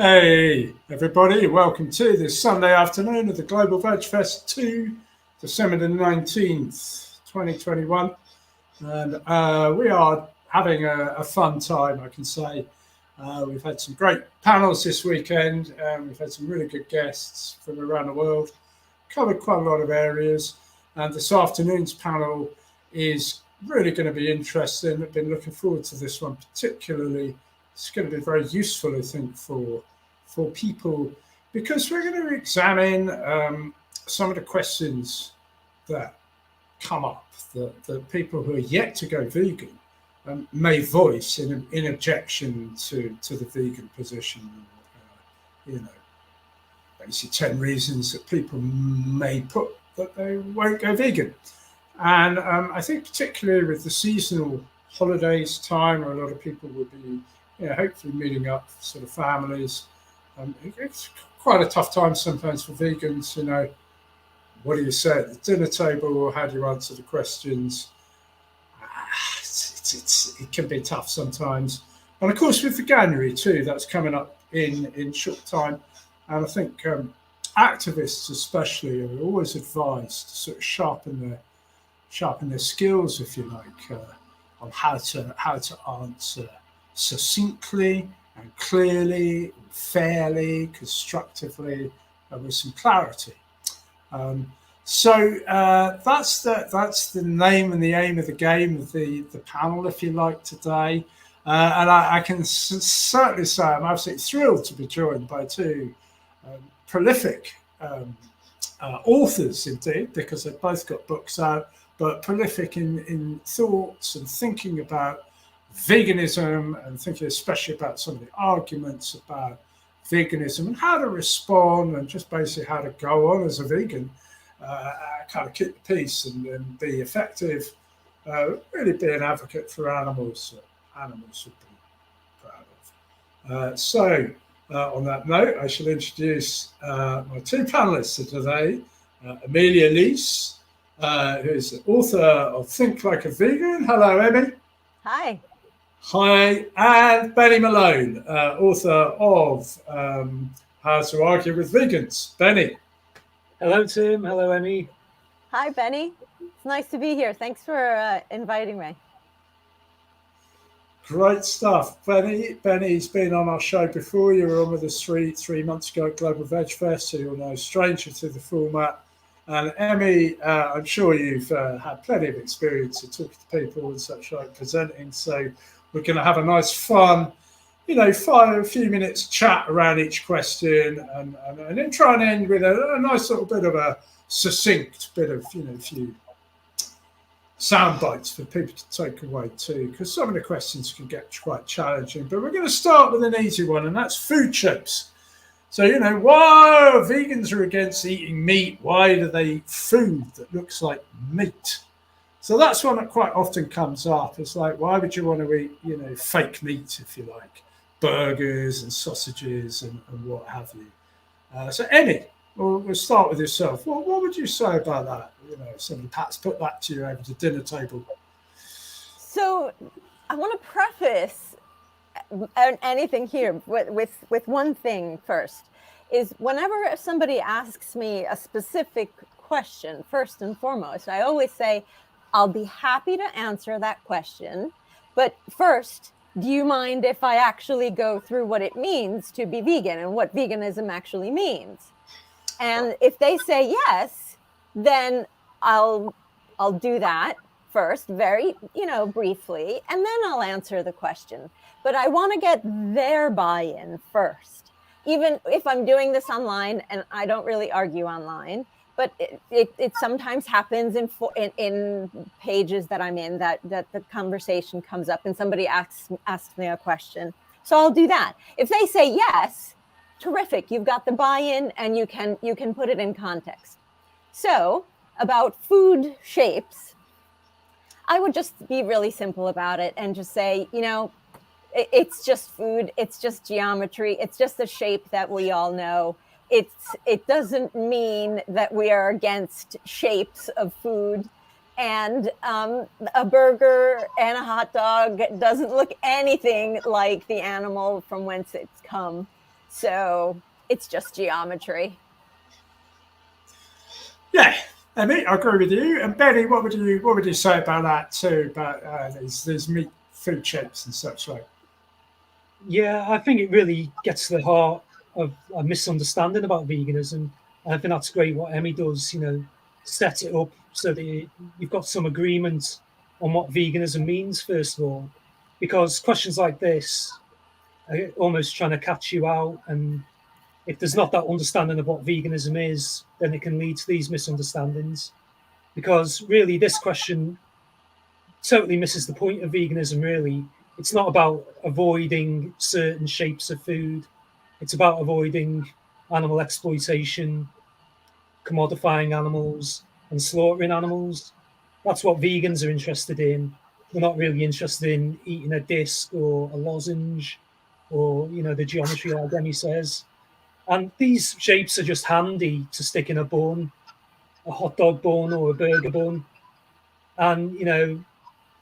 Hey, everybody, welcome to this Sunday afternoon of the Global Vegfest 2, December the 19th, 2021. And we are having a fun time, I can say. We've had some great panels this weekend, and we've had some really good guests from around the world, covered quite a lot of areas. And this afternoon's panel is really going to be interesting. I've been looking forward to this one particularly. It's going to be very useful, I think, for people, because we're going to examine some of the questions that come up that people who are yet to go vegan may voice in objection to the vegan position. Basically 10 reasons that people may put that they won't go vegan. And I think particularly with the seasonal holidays time, where a lot of people will be hopefully meeting up sort of families. It's quite a tough time sometimes for vegans. What do you say at the dinner table, or how do you answer the questions? It can be tough sometimes. And of course with Veganuary too, that's coming up in short time. And I think activists especially are always advised to sort of sharpen their skills, if you like, on how to answer succinctly and clearly, fairly, constructively, with some clarity. So that's the name and the aim of the game of the panel, if you like, today. And I can certainly say I'm absolutely thrilled to be joined by two prolific authors, indeed, because they've both got books out, but prolific in thoughts and thinking about veganism, and thinking especially about some of the arguments about veganism and how to respond, and just basically how to go on as a vegan, kind of keep the peace and be effective, really be an advocate for animals that animals should be proud of. So on that note, I shall introduce my two panelists of today, Emilia Leese, who is the author of Think Like a Vegan. Hello, Emmy. Hi. Hi, and Benny Malone, author of How to Argue with Vegans. Benny. Hello, Tim. Hello, Emmy. Hi, Benny. It's nice to be here. Thanks for inviting me. Great stuff. Benny's been on our show before. You were on with us three months ago at Global Vegfest, so you're no stranger to the format. And Emmy, I'm sure you've had plenty of experience of talking to people and such like, presenting, so we're going to have a nice fun, a few minutes chat around each question, and then try and end with a nice little bit of a succinct bit of, few sound bites for people to take away too, because some of the questions can get quite challenging. But we're going to start with an easy one, and that's food chips. So, why vegans are against eating meat? Why do they eat food that looks like meat? So that's one that quite often comes up. It's like, why would you want to eat, fake meat, if you like, burgers and sausages and what have you? So, Emmy, we'll start with yourself. What would you say about that? Somebody perhaps put that to you over the dinner table. So I want to preface anything here with one thing first, is whenever somebody asks me a specific question, first and foremost, I always say, I'll be happy to answer that question. But first, do you mind if I actually go through what it means to be vegan and what veganism actually means? And if they say yes, then I'll do that first, very, briefly, and then I'll answer the question. But I want to get their buy-in first. Even if I'm doing this online, and I don't really argue online, but it sometimes happens in pages that I'm in that the conversation comes up and somebody asks me a question. So I'll do that. If they say yes, terrific, you've got the buy-in and you can put it in context. So about food shapes, I would just be really simple about it and just say, it's just food, it's just geometry, it's just a shape that we all know. It doesn't mean that we are against shapes of food. And a burger and a hot dog doesn't look anything like the animal from whence it's come. So it's just geometry. Yeah, Emmy, I agree with you. And Benny, what would you say about that too? About these meat food shapes and such like? Yeah, I think it really gets to the heart of a misunderstanding about veganism. And I think that's great what Emmy does, set it up so that you've got some agreement on what veganism means, first of all. Because questions like this are almost trying to catch you out. And if there's not that understanding of what veganism is, then it can lead to these misunderstandings. Because really, this question totally misses the point of veganism, really. It's not about avoiding certain shapes of food. It's about avoiding animal exploitation, commodifying animals, and slaughtering animals. That's what vegans are interested in. We're not really interested in eating a disc or a lozenge or, the geometry like Demi says. And these shapes are just handy to stick in a bun, a hot dog bun or a burger bun. And,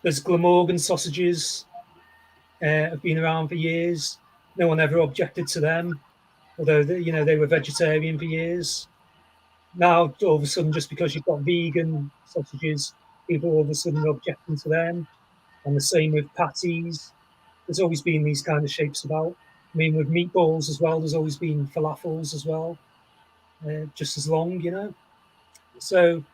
there's Glamorgan sausages, have been around for years. No one ever objected to them, although they were vegetarian for years. Now, all of a sudden, just because you've got vegan sausages, people all of a sudden are objecting to them. And the same with patties. There's always been these kind of shapes about. I mean, with meatballs as well, there's always been falafels as well, just as long. So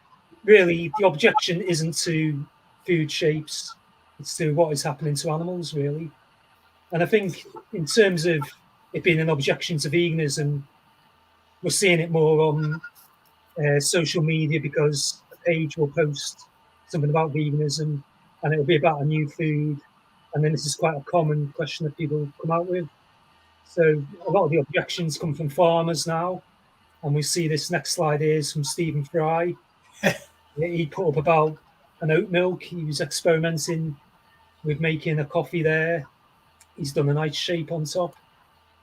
really, the objection isn't to food shapes, it's to what is happening to animals, really. And I think in terms of it being an objection to veganism, we're seeing it more on social media because a page will post something about veganism and it'll be about a new food. And then this is quite a common question that people come out with. So a lot of the objections come from farmers now. And we see this next slide here is from Stephen Fry. He put up about an oat milk. He was experimenting with making a coffee there. He's done a nice shape on top.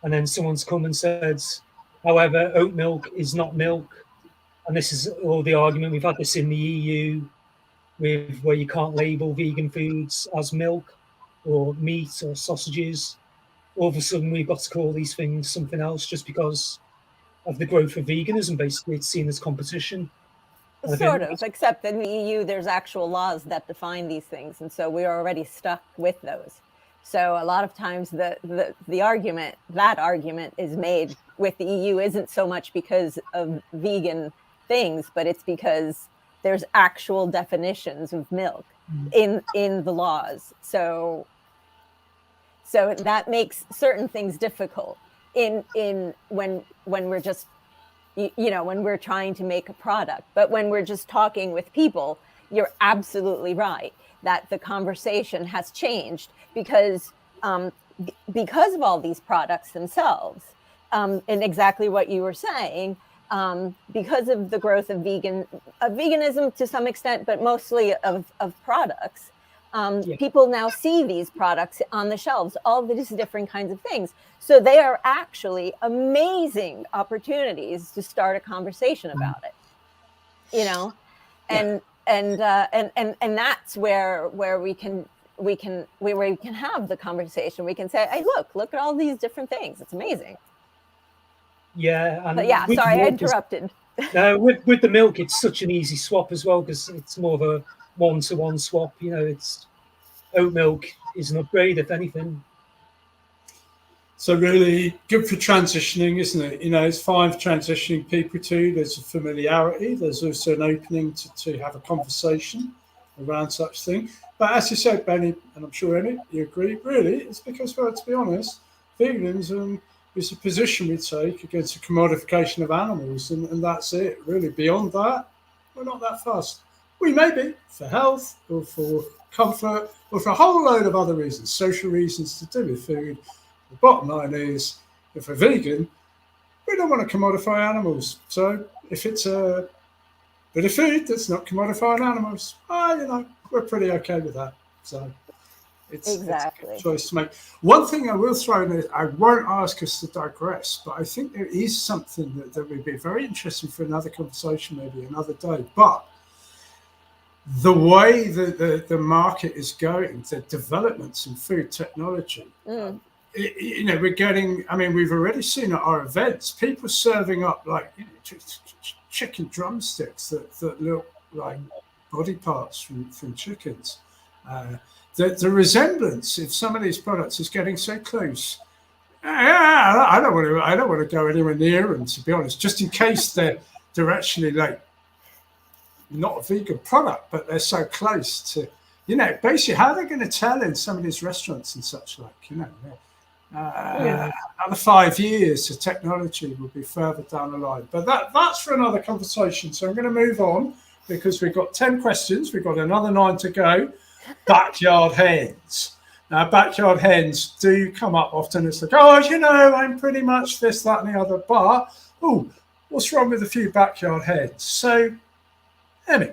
And then someone's come and said, however, oat milk is not milk. And this is all the argument. We've had this in the EU with where you can't label vegan foods as milk or meat or sausages. All of a sudden, we've got to call these things something else just because of the growth of veganism. Basically, it's seen as competition. Sort of, except in the EU, there's actual laws that define these things. And so we're already stuck with those. So a lot of times the argument is made with the EU isn't so much because of vegan things, but it's because there's actual definitions of milk in the laws. So that makes certain things difficult in when we're just when we're trying to make a product. But when we're just talking with people, you're absolutely right that the conversation has changed because of all these products themselves, and exactly what you were saying, because of the growth of veganism to some extent, but mostly of products. People now see these products on the shelves, all these different kinds of things. So they are actually amazing opportunities to start a conversation about it, and that's where we can have the conversation. We can say, hey, look at all these different things. It's amazing. Yeah. And sorry, I interrupted. With the milk, it's such an easy swap as well because it's more of a one-to-one swap. It's oat milk is an upgrade, if anything. So really good for transitioning, isn't it? It's fine for transitioning people to. There's a familiarity. There's also an opening to have a conversation around such thing. But as you said, Benny, and I'm sure Emmy, you agree, really, it's because, well, to be honest, veganism is a position we take against the commodification of animals, and that's it, really. Beyond that, we're not that fussed. We may be for health or for comfort or for a whole load of other reasons, social reasons to do with food. The bottom line is, if we're vegan, we don't want to commodify animals. So if it's a bit of food that's not commodifying animals, we're pretty okay with that. So it's a good choice to make. One thing I will throw in is, I won't ask us to digress, but I think there is something that would be very interesting for another conversation, maybe another day. But the way that the market is going, the developments in food technology, we're getting. I mean, we've already seen at our events people serving up like chicken drumsticks that look like body parts from chickens. The resemblance of some of these products is getting so close. I don't want to go anywhere near them, to be honest. Just in case they're actually like not a vegan product, but they're so close to, basically how they're going to tell in some of these restaurants and such like, another 5 years, the technology will be further down the line. But that's for another conversation. So I'm going to move on because we've got 10 questions. We've got another 9 to go. Backyard hens. Now, backyard hens do come up often. It's like, I'm pretty much this, that, and the other. But, what's wrong with a few backyard hens? So, Emmy,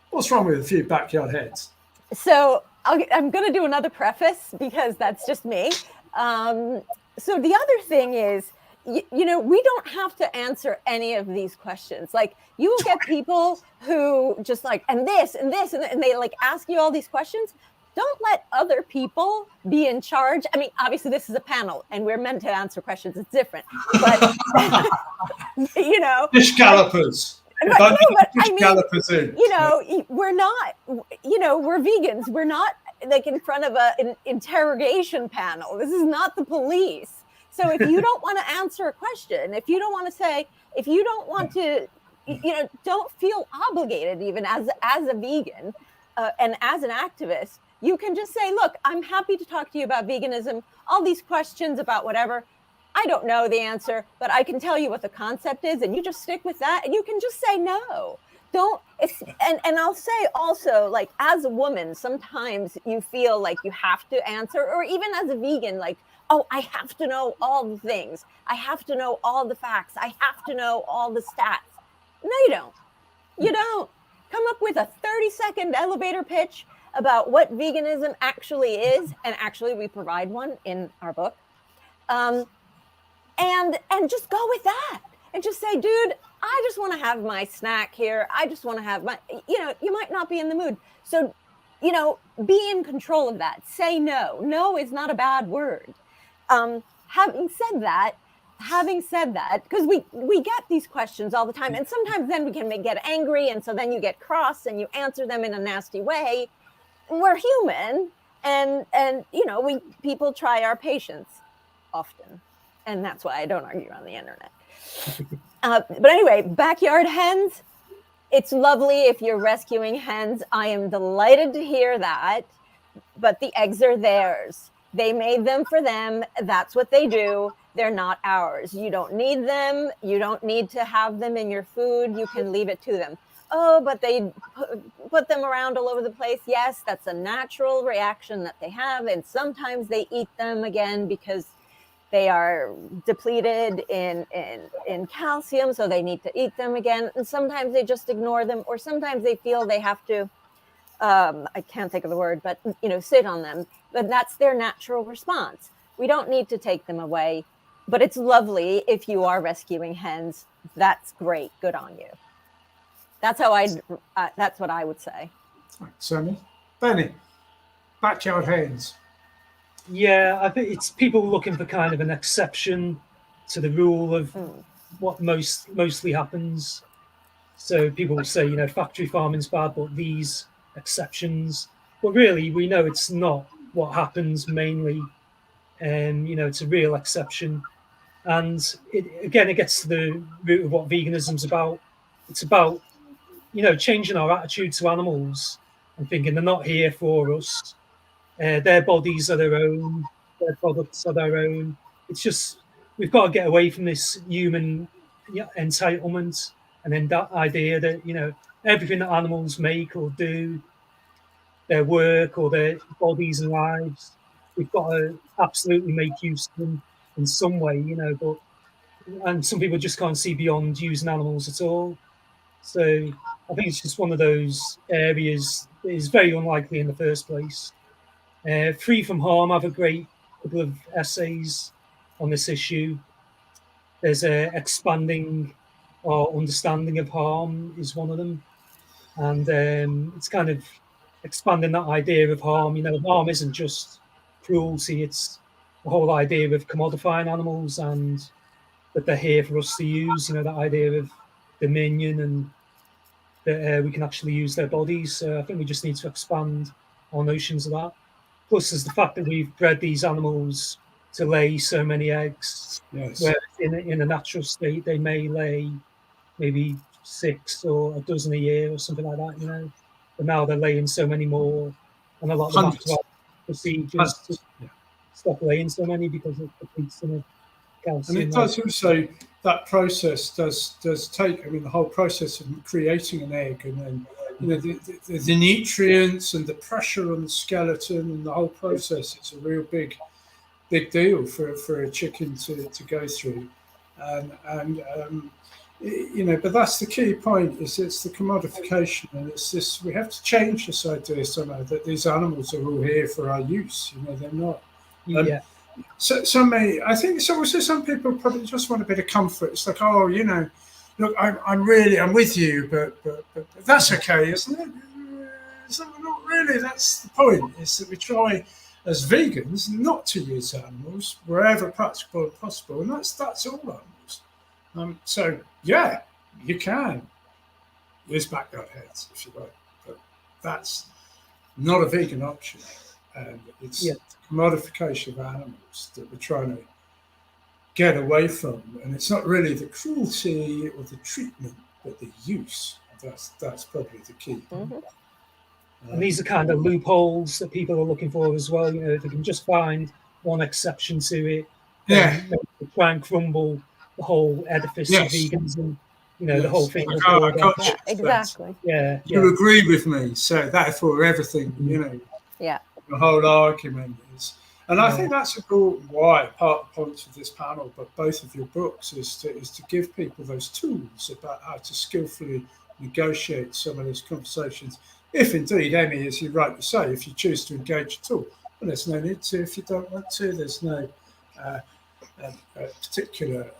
what's wrong with a few backyard hens? So I'm going to do another preface because that's just me. So the other thing is, we don't have to answer any of these questions. Like, you will get people who just like, and this, and this, and they like ask you all these questions. Don't let other people be in charge. I mean, obviously this is a panel and we're meant to answer questions. It's different, but Gish gallopers. We're not, we're vegans. We're not like in front of an interrogation panel. This is not the police. So if you don't want to answer a question, if you don't want to say, if you don't want to, don't feel obligated even as a vegan and as an activist, you can just say, look, I'm happy to talk to you about veganism, all these questions about whatever. I don't know the answer, but I can tell you what the concept is, and you just stick with that, and you can just say no. And I'll say also, like, as a woman, sometimes you feel like you have to answer, or even as a vegan, like, I have to know all the things. I have to know all the facts. I have to know all the stats. No, you don't. You don't. Come up with a 30-second elevator pitch about what veganism actually is, and actually we provide one in our book. And just go with that and just say, dude, I just want to have my snack here. I just want to have my, you might not be in the mood. So, be in control of that. Say no. No is not a bad word. Having said that, because we get these questions all the time, and sometimes then we can get angry. And so then you get cross and you answer them in a nasty way. We're human. And people try our patience often. And that's why I don't argue on the internet. But anyway, backyard hens, it's lovely if you're rescuing hens. I am delighted to hear that. But the eggs are theirs. They made them for them. That's what they do. They're not ours. You don't need them. You don't need to have them in your food. You can leave it to them. Oh, but they put them around all over the place. Yes, that's a natural reaction that they have. And sometimes they eat them again because they are depleted in calcium, so they need to eat them again. And sometimes they just ignore them, or sometimes they feel they have to, I can't think of the word, but, sit on them. But that's their natural response. We don't need to take them away, but it's lovely if you are rescuing hens. That's great. Good on you. That's how that's what I would say. Sammy. Benny, backyard hens. Yeah, I think it's people looking for kind of an exception to the rule of what mostly happens. So people will say, factory farming's bad, but these exceptions. But really, we know it's not what happens mainly. And, it's a real exception. And it gets to the root of what veganism's about. It's about, changing our attitude to animals and thinking they're not here for us. Their bodies are their own, their products are their own. It's just, we've got to get away from this human entitlement and then that idea that, everything that animals make or do, their work or their bodies and lives, we've got to absolutely make use of them in some way, and some people just can't see beyond using animals at all. So I think it's just one of those areas that is very unlikely in the first place. Free from Harm have a great couple of essays on this issue. There's expanding our understanding of harm is one of them. And it's kind of expanding that idea of harm. Harm isn't just cruelty, it's the whole idea of commodifying animals and that they're here for us to use, that idea of dominion and that we can actually use their bodies. So I think we just need to expand our notions of that. Plus, there's the fact that we've bred these animals to lay so many eggs, where in a natural state they may lay maybe 6 or a dozen a year or something like that, But now they're laying so many more, and a lot of them have to have procedures to stop laying so many because it depletes them of calcium. And it does also, that process does take, the whole process of creating an egg, and then the nutrients and the pressure on the skeleton and the whole process, it's a real big deal for a chicken to go through. But that's the key point, is it's the commodification, and it's this, we have to change this idea somehow that these animals are all here for our use. They're not. So I think so. Also, some people probably just want a bit of comfort. It's like, look, I'm with you, but that's okay, isn't it? So not really. That's the point. Is that we try as vegans not to use animals wherever practical and possible, and that's all animals. So yeah, you can use backyard heads if you like, but that's not a vegan option. And it's the commodification of animals that we're trying to get away from. And it's not really the cruelty or the treatment, but the use. That's probably the key. And these are kind of loopholes that people are looking for as well. If they can just find one exception to it, try and crumble the whole edifice of veganism. The whole thing. Exactly. You agree with me, so therefore everything. The whole argument is, and I think that's why part of the point of this panel, but both of your books, is to give people those tools about how to skillfully negotiate some of these conversations. If indeed, Emmy, as you rightly say, if you choose to engage at all, well, there's no need to. If you don't want to, there's no particular,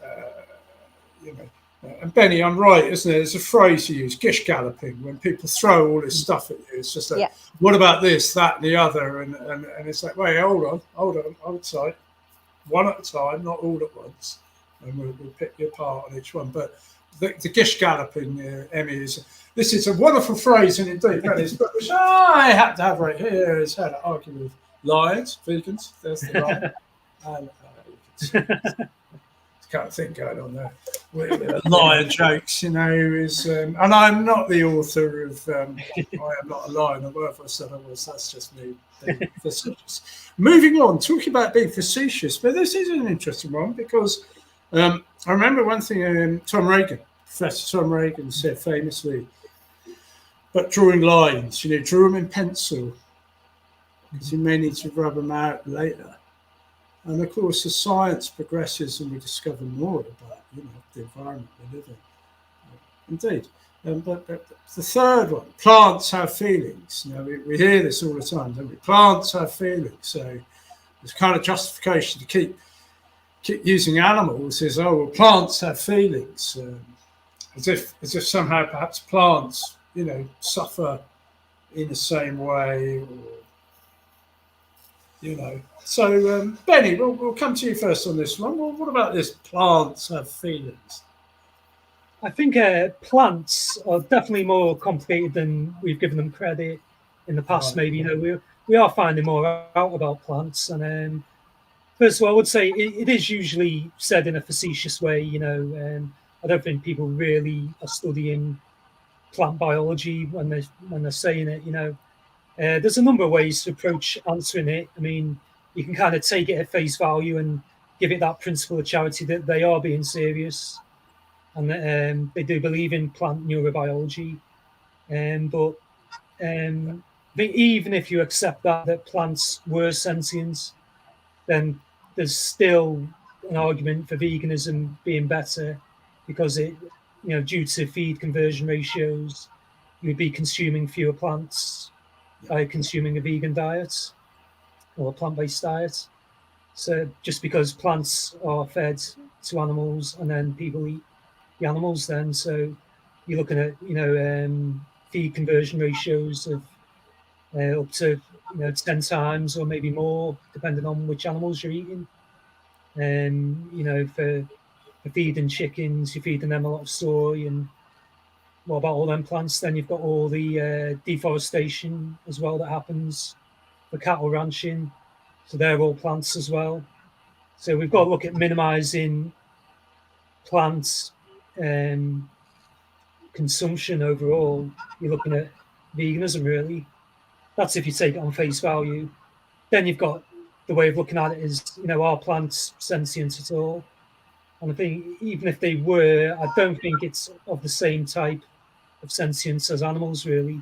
And Benny, I'm right, isn't it? There's a phrase you use, Gish galloping, when people throw all this stuff at you. It's just like, what about this, that, and the other? And it's like, wait, hold on tight. One at a time, not all at once. And we'll pick you apart on each one. But the Gish galloping, Emmy, this is a wonderful phrase, and indeed, Benny's book, which I happen to have right here, is how to argue with lions, vegans. There's the lion. And kind of thing going on there. Lion jokes, is, and I'm not the author of I Am Not a Lion, or whatever I said I was. That's just me being facetious. Moving on, talking about being facetious, but this is an interesting one because I remember one thing Professor Tom Reagan said famously, but drawing lines, draw them in pencil because you may need to rub them out later. And of course, as science progresses and we discover more about, the environment we live in, indeed. But the third one, plants have feelings. We hear this all the time, don't we? Plants have feelings. So there's kind of justification to keep using animals is, plants have feelings, as if somehow perhaps plants, suffer in the same way, or. So Benny, we'll come to you first on this one. Well, what about this? Plants have feelings. I think plants are definitely more complicated than we've given them credit in the past. Right. Maybe we are finding more out about plants. And first of all, I would say it is usually said in a facetious way. I don't think people really are studying plant biology when they're saying it. There's a number of ways to approach answering it. You can kind of take it at face value and give it that principle of charity that they are being serious and that they do believe in plant neurobiology. But I think even if you accept that plants were sentient, then there's still an argument for veganism being better because it, due to feed conversion ratios, you'd be consuming fewer plants by consuming a vegan diet or a plant-based diet. So just because plants are fed to animals and then people eat the animals then, so you're looking at feed conversion ratios of up to 10 times or maybe more depending on which animals you're eating. You know, for feeding chickens, you're feeding them a lot of soy. And what about all them plants? Then you've got all the deforestation as well that happens for cattle ranching. So they're all plants as well. So we've got to look at minimizing plants consumption overall. You're looking at veganism, really. That's if you take it on face value. Then you've got the way of looking at it is, you know, are plants sentient at all? And I think even if they were, I don't think it's of the same type of sentience as animals, really.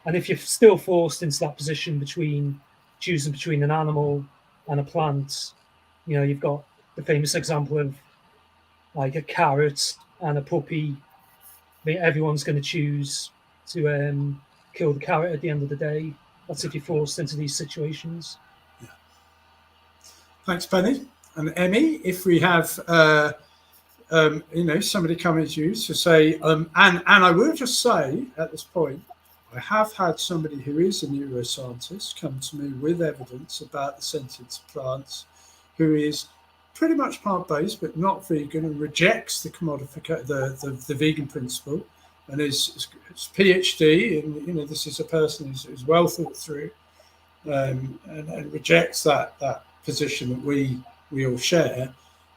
And if you're still forced into that position between choosing between an animal and a plant, you know, you've got the famous example of like a carrot and a puppy. I think everyone's going to choose to kill the carrot at the end of the day. That's if you're forced into these situations. Yeah. Thanks, Benny. And Emmy, if we have, you know, somebody coming to you to say, and I will just say at this point, I have had somebody who is a neuroscientist come to me with evidence about the sentience of plants, who is pretty much plant-based but not vegan and rejects the commodification, the vegan principle, and is PhD, and you know, this is a person who's well thought through, and rejects that position that we all share,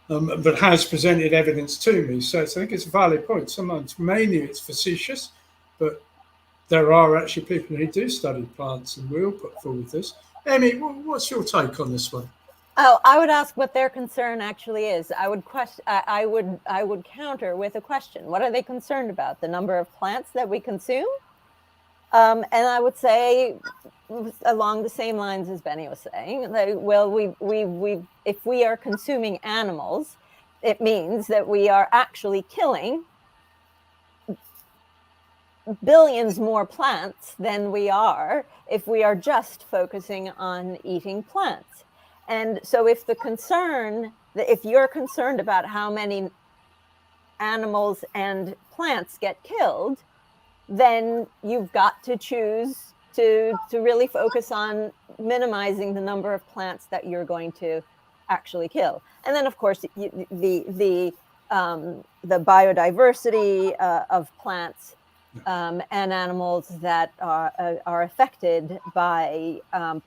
but has presented evidence to me. So I think it's a valid point. Sometimes mainly it's facetious, but there are actually people who do study plants and will put forward this. Emmy, what's your take on this one? Oh, I would ask what their concern actually is. I would counter with a question. What are they concerned about? The number of plants that we consume? And I would say, along the same lines as Benny was saying, that, well, if we are consuming animals, it means that we are actually killing billions more plants than we are if we are just focusing on eating plants. And so if you're concerned about how many animals and plants get killed, then you've got to choose to really focus on minimizing the number of plants that you're going to actually kill. And then, of course, the biodiversity of plants and animals that are affected by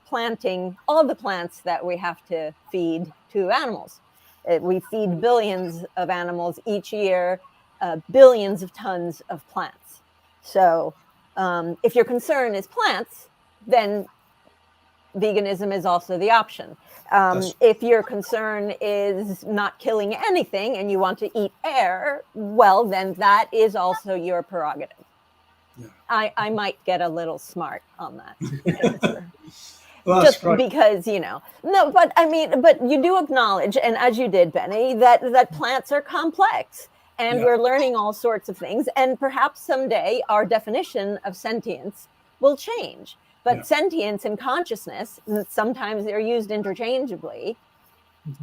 planting all the plants that we have to feed to animals. We feed billions of animals each year, billions of tons of plants. So if your concern is plants, then veganism is also the option. If your concern is not killing anything and you want to eat air, well, then that is also your prerogative. Yeah. I might get a little smart on that answer. Well, just because, you know, no, but I mean, but you do acknowledge, and as you did, Benny, that plants are complex and we're learning all sorts of things. And perhaps someday our definition of sentience will change. But sentience and consciousness, sometimes they're used interchangeably.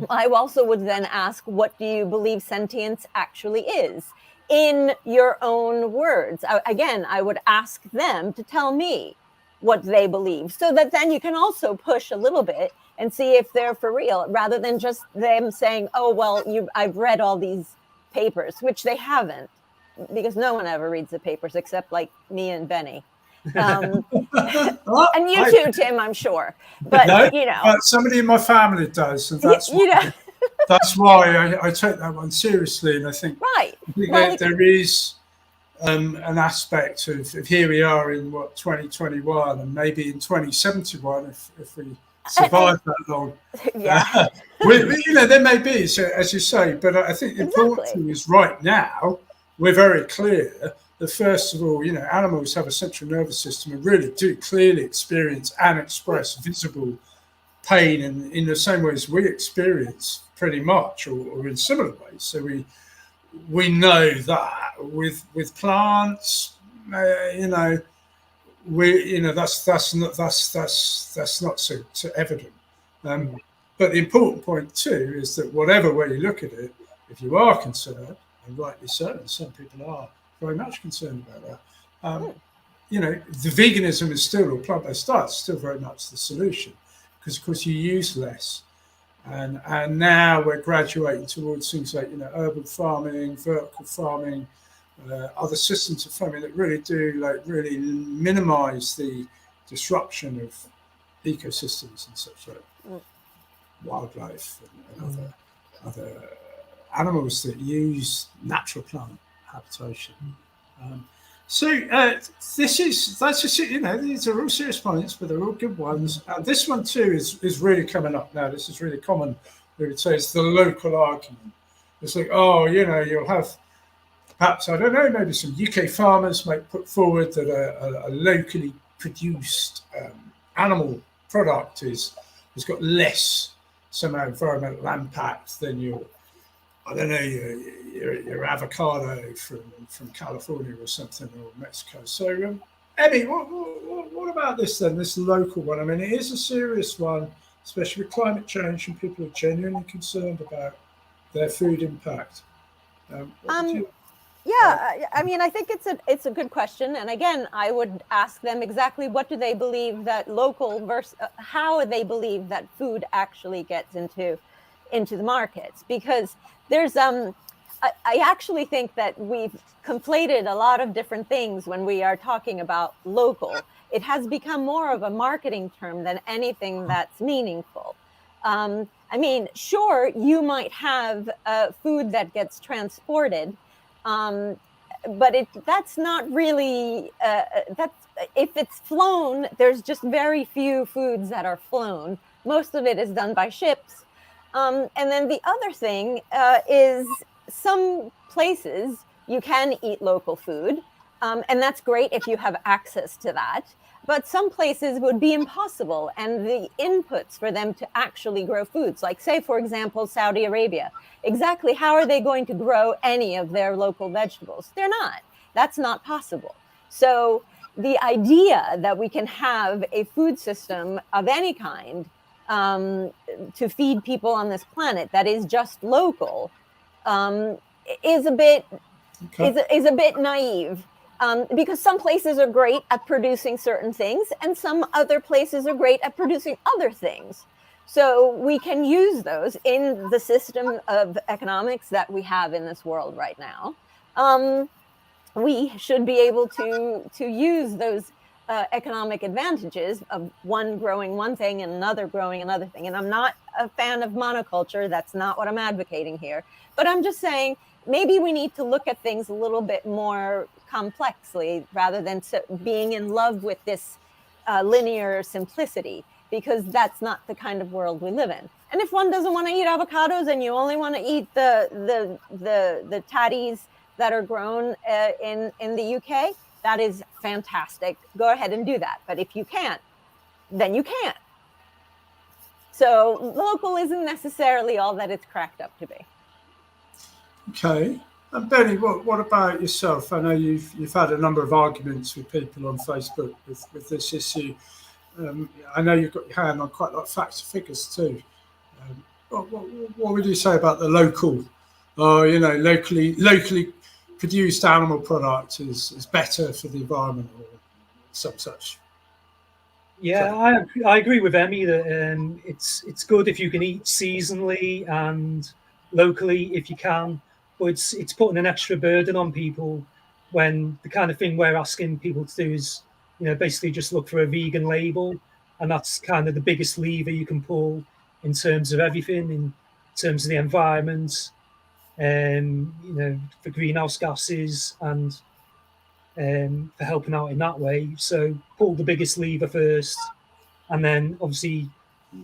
I also would then ask, what do you believe sentience actually is? In your own words. Again, I would ask them to tell me what they believe, so that then you can also push a little bit and see if they're for real, rather than just them saying, oh, well, I've read all these papers, which they haven't, because no one ever reads the papers except like me and Benny. And you too, Tim, I'm sure. But, no, you know. But somebody in my family does, and that's that's why I take that one seriously. And I think, there is an aspect of here we are in, 2021, and maybe in 2071, if we survive that long. You know, there may be, so, as you say, but I think the important thing is right now, we're very clear that, first of all, you know, animals have a central nervous system and really do clearly experience and express visible pain in the same way as we experience, pretty much, or in similar ways. So we know that with plants, you know, that's not so evident. But the important point too is that whatever way you look at it, if you are concerned, and rightly so, and some people are very much concerned about that, you know, the veganism is still, or plant-based diet is still very much the solution, because of course you use less And now we're graduating towards things like, urban farming, vertical farming, other systems of farming that really do really minimize the disruption of ecosystems and such like wildlife and other animals that use natural plant habitation. That's just these are all serious points, but they're all good ones. This one too is really coming up now. This is really common. We would say it's the local argument. It's like, you'll have perhaps, I don't know, maybe some UK farmers might put forward that a locally produced animal product has got less somehow environmental impact than your avocado from California or something, or Mexico. So, Emmy, what about this then? This local one. I mean, it is a serious one, especially with climate change, and people are genuinely concerned about their food impact. Yeah, I mean, I think it's a good question, and again, I would ask them exactly what do they believe that local versus how they believe that food actually gets into the markets, because there's I actually think that we've conflated a lot of different things when we are talking about local. It has become more of a marketing term than anything that's meaningful. I mean, sure, you might have food that gets transported, but that's not really, if it's flown, there's just very few foods that are flown. Most of it is done by ships. And then the other thing is some places you can eat local food, and that's great if you have access to that. But some places would be impossible, and the inputs for them to actually grow foods, like say, for example, Saudi Arabia, exactly how are they going to grow any of their local vegetables? They're not. That's not possible. So the idea that we can have a food system of any kind to feed people on this planet that is just local is a bit naive. Because some places are great at producing certain things, and some other places are great at producing other things. So we can use those in the system of economics that we have in this world right now. We should be able to use those economic advantages of one growing one thing and another growing another thing. And I'm not a fan of monoculture. That's not what I'm advocating here. But I'm just saying, maybe we need to look at things a little bit more complexly rather than being in love with this linear simplicity, because that's not the kind of world we live in. And if one doesn't want to eat avocados and you only want to eat the tatties that are grown in the UK, that is fantastic. Go ahead and do that. But if you can't, then you can't. So local isn't necessarily all that it's cracked up to be. Okay. And Benny, what about yourself? I know you've had a number of arguments with people on Facebook with this issue. I know you've got your hand on quite a lot of facts and figures too. What would you say about the local, locally produced animal product is better for the environment or some such? Yeah, I agree with Emmy that it's good if you can eat seasonally and locally if you can. But it's putting an extra burden on people when the kind of thing we're asking people to do is, basically just look for a vegan label, and that's kind of the biggest lever you can pull in terms of everything, in terms of the environment, for greenhouse gases and for helping out in that way. So pull the biggest lever first, and then obviously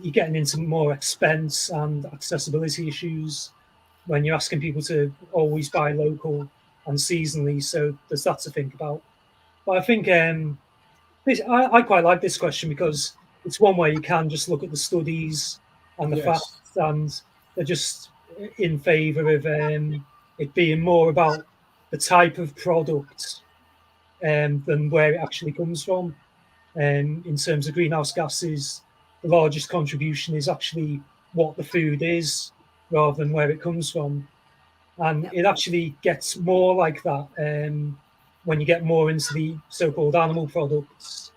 you're getting into more expense and accessibility issues when you're asking people to always buy local and seasonally. So there's that to think about. But I think I quite like this question because it's one where you can just look at the studies and the facts, and they're just in favour of it being more about the type of product than where it actually comes from. In terms of greenhouse gases, the largest contribution is actually what the food is, rather than where it comes from. And it actually gets more like that when you get more into the so-called animal products.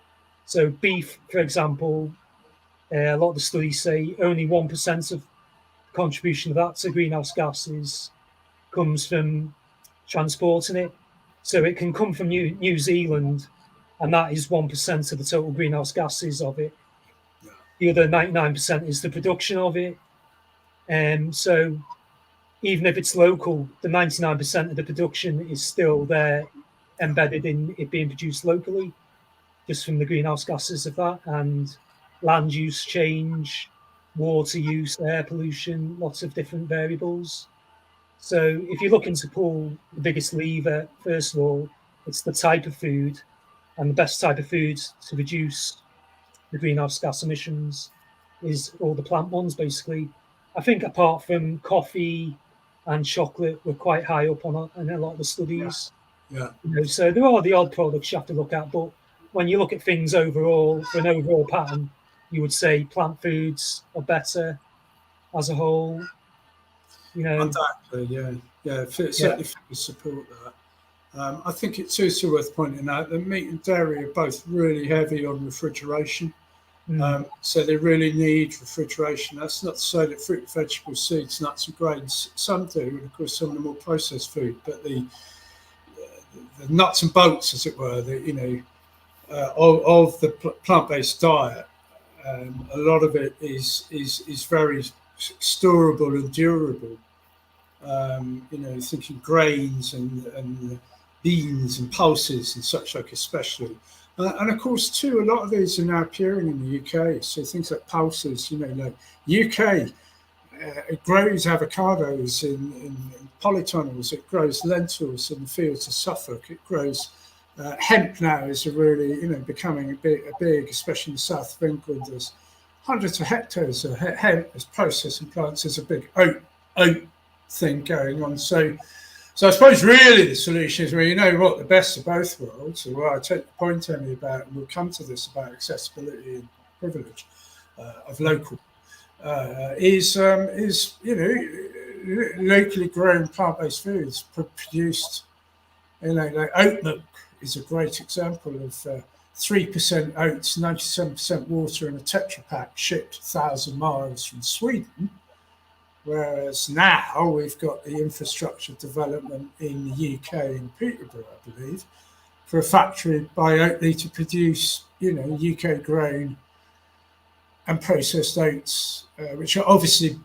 So beef, for example, a lot of the studies say only 1% of contribution of that to greenhouse gases comes from transporting it. So it can come from New Zealand, and that is 1% of the total greenhouse gases of it. The other 99% is the production of it. So even if it's local, the 99% of the production is still there, embedded in it being produced locally, just from the greenhouse gases of that, and land use change, water use, air pollution, lots of different variables. So if you're looking to pull the biggest lever, first of all, it's the type of food, and the best type of food to reduce the greenhouse gas emissions is all the plant ones, basically. I think apart from coffee and chocolate, we're quite high up on in a lot of the studies. Yeah. You know, so there are the odd products you have to look at, but when you look at things overall, for an overall pattern, you would say plant foods are better as a whole. You know, undoubtedly, yeah, certainly support that. I think it's also worth pointing out that meat and dairy are both really heavy on refrigeration. So they really need refrigeration. That's not to say that fruit, vegetables, seeds, nuts and grains, some do, and of course some of the more processed food, but the nuts and bolts, as it were, of the plant-based diet, a lot of it is very storable and durable. Thinking grains and beans and pulses and such like, especially. And of course, too, a lot of these are now appearing in the UK. So things like pulses, like UK, it grows avocados in polytunnels. It grows lentils in the fields of Suffolk. It grows hemp now is really, becoming a big, especially in the south of England. There's hundreds of hectares of hemp as processing plants. There's a big oat thing going on. So I suppose really the solution is, well, you know what, the best of both worlds. Well, I take the point, Emily, about, and we'll come to this, about accessibility and privilege of local, is locally grown plant-based foods produced. Like Oat Milk is a great example of 3% oats, 97% water in a Tetra Pak, shipped 1,000 miles from Sweden. Whereas now we've got the infrastructure development in the UK, in Peterborough, I believe, for a factory by Oatly to produce, UK grown and processed oats, which are obviously,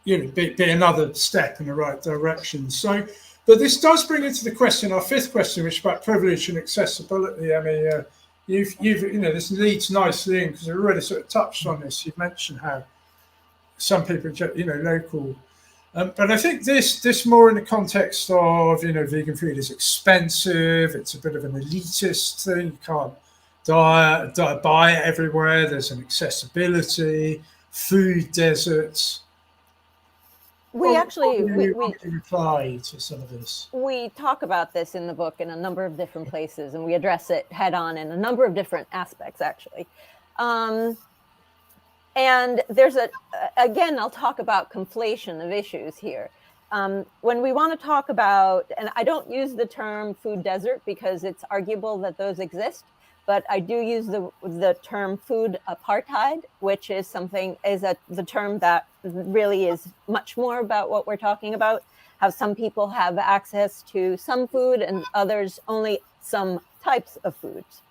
be another step in the right direction. So, but this does bring into the question, our fifth question, which is about privilege and accessibility. I mean, you've this leads nicely in, because we already sort of touched on this. You've mentioned how some people, local. But I think this more in the context of, vegan food is expensive. It's a bit of an elitist thing. You can't buy it everywhere. There's an accessibility, food deserts. We reply to some of this. We talk about this in the book in a number of different places, and we address it head on in a number of different aspects, actually. And there's again, I'll talk about conflation of issues here. When we want to talk about, and I don't use the term food desert because it's arguable that those exist, but I do use the term food apartheid, which is the term that really is much more about what we're talking about, how some people have access to some food and others only some types of foods.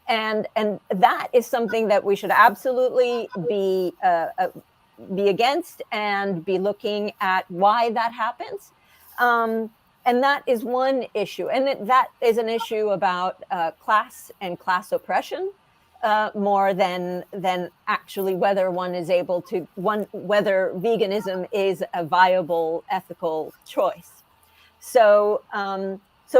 And that is something that we should absolutely be against and be looking at why that happens. And that is one issue. And that is an issue about class and class oppression more than actually whether one is able to, whether veganism is a viable ethical choice. So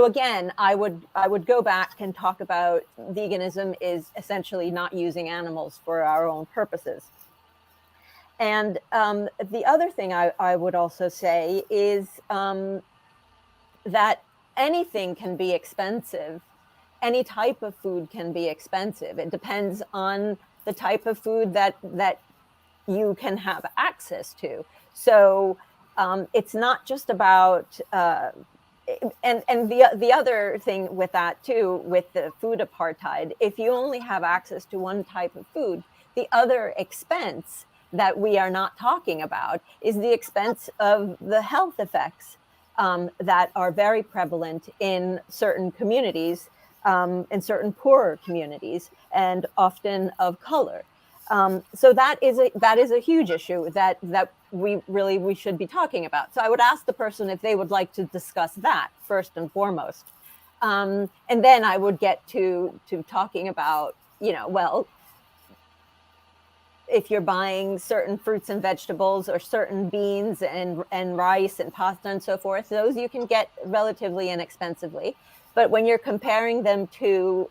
again, I would go back and talk about veganism is essentially not using animals for our own purposes. And the other thing I would also say is that anything can be expensive. Any type of food can be expensive. It depends on the type of food that you can have access to. So it's not just about, and the other thing with that too, with the food apartheid, if you only have access to one type of food, the other expense that we are not talking about is the expense of the health effects that are very prevalent in certain communities, in certain poorer communities, and often of color. So that is a huge issue that we should be talking about. So I would ask the person if they would like to discuss that first and foremost, and then I would get to talking about, well, if you're buying certain fruits and vegetables or certain beans and rice and pasta and so forth, those you can get relatively inexpensively. But when you're comparing them to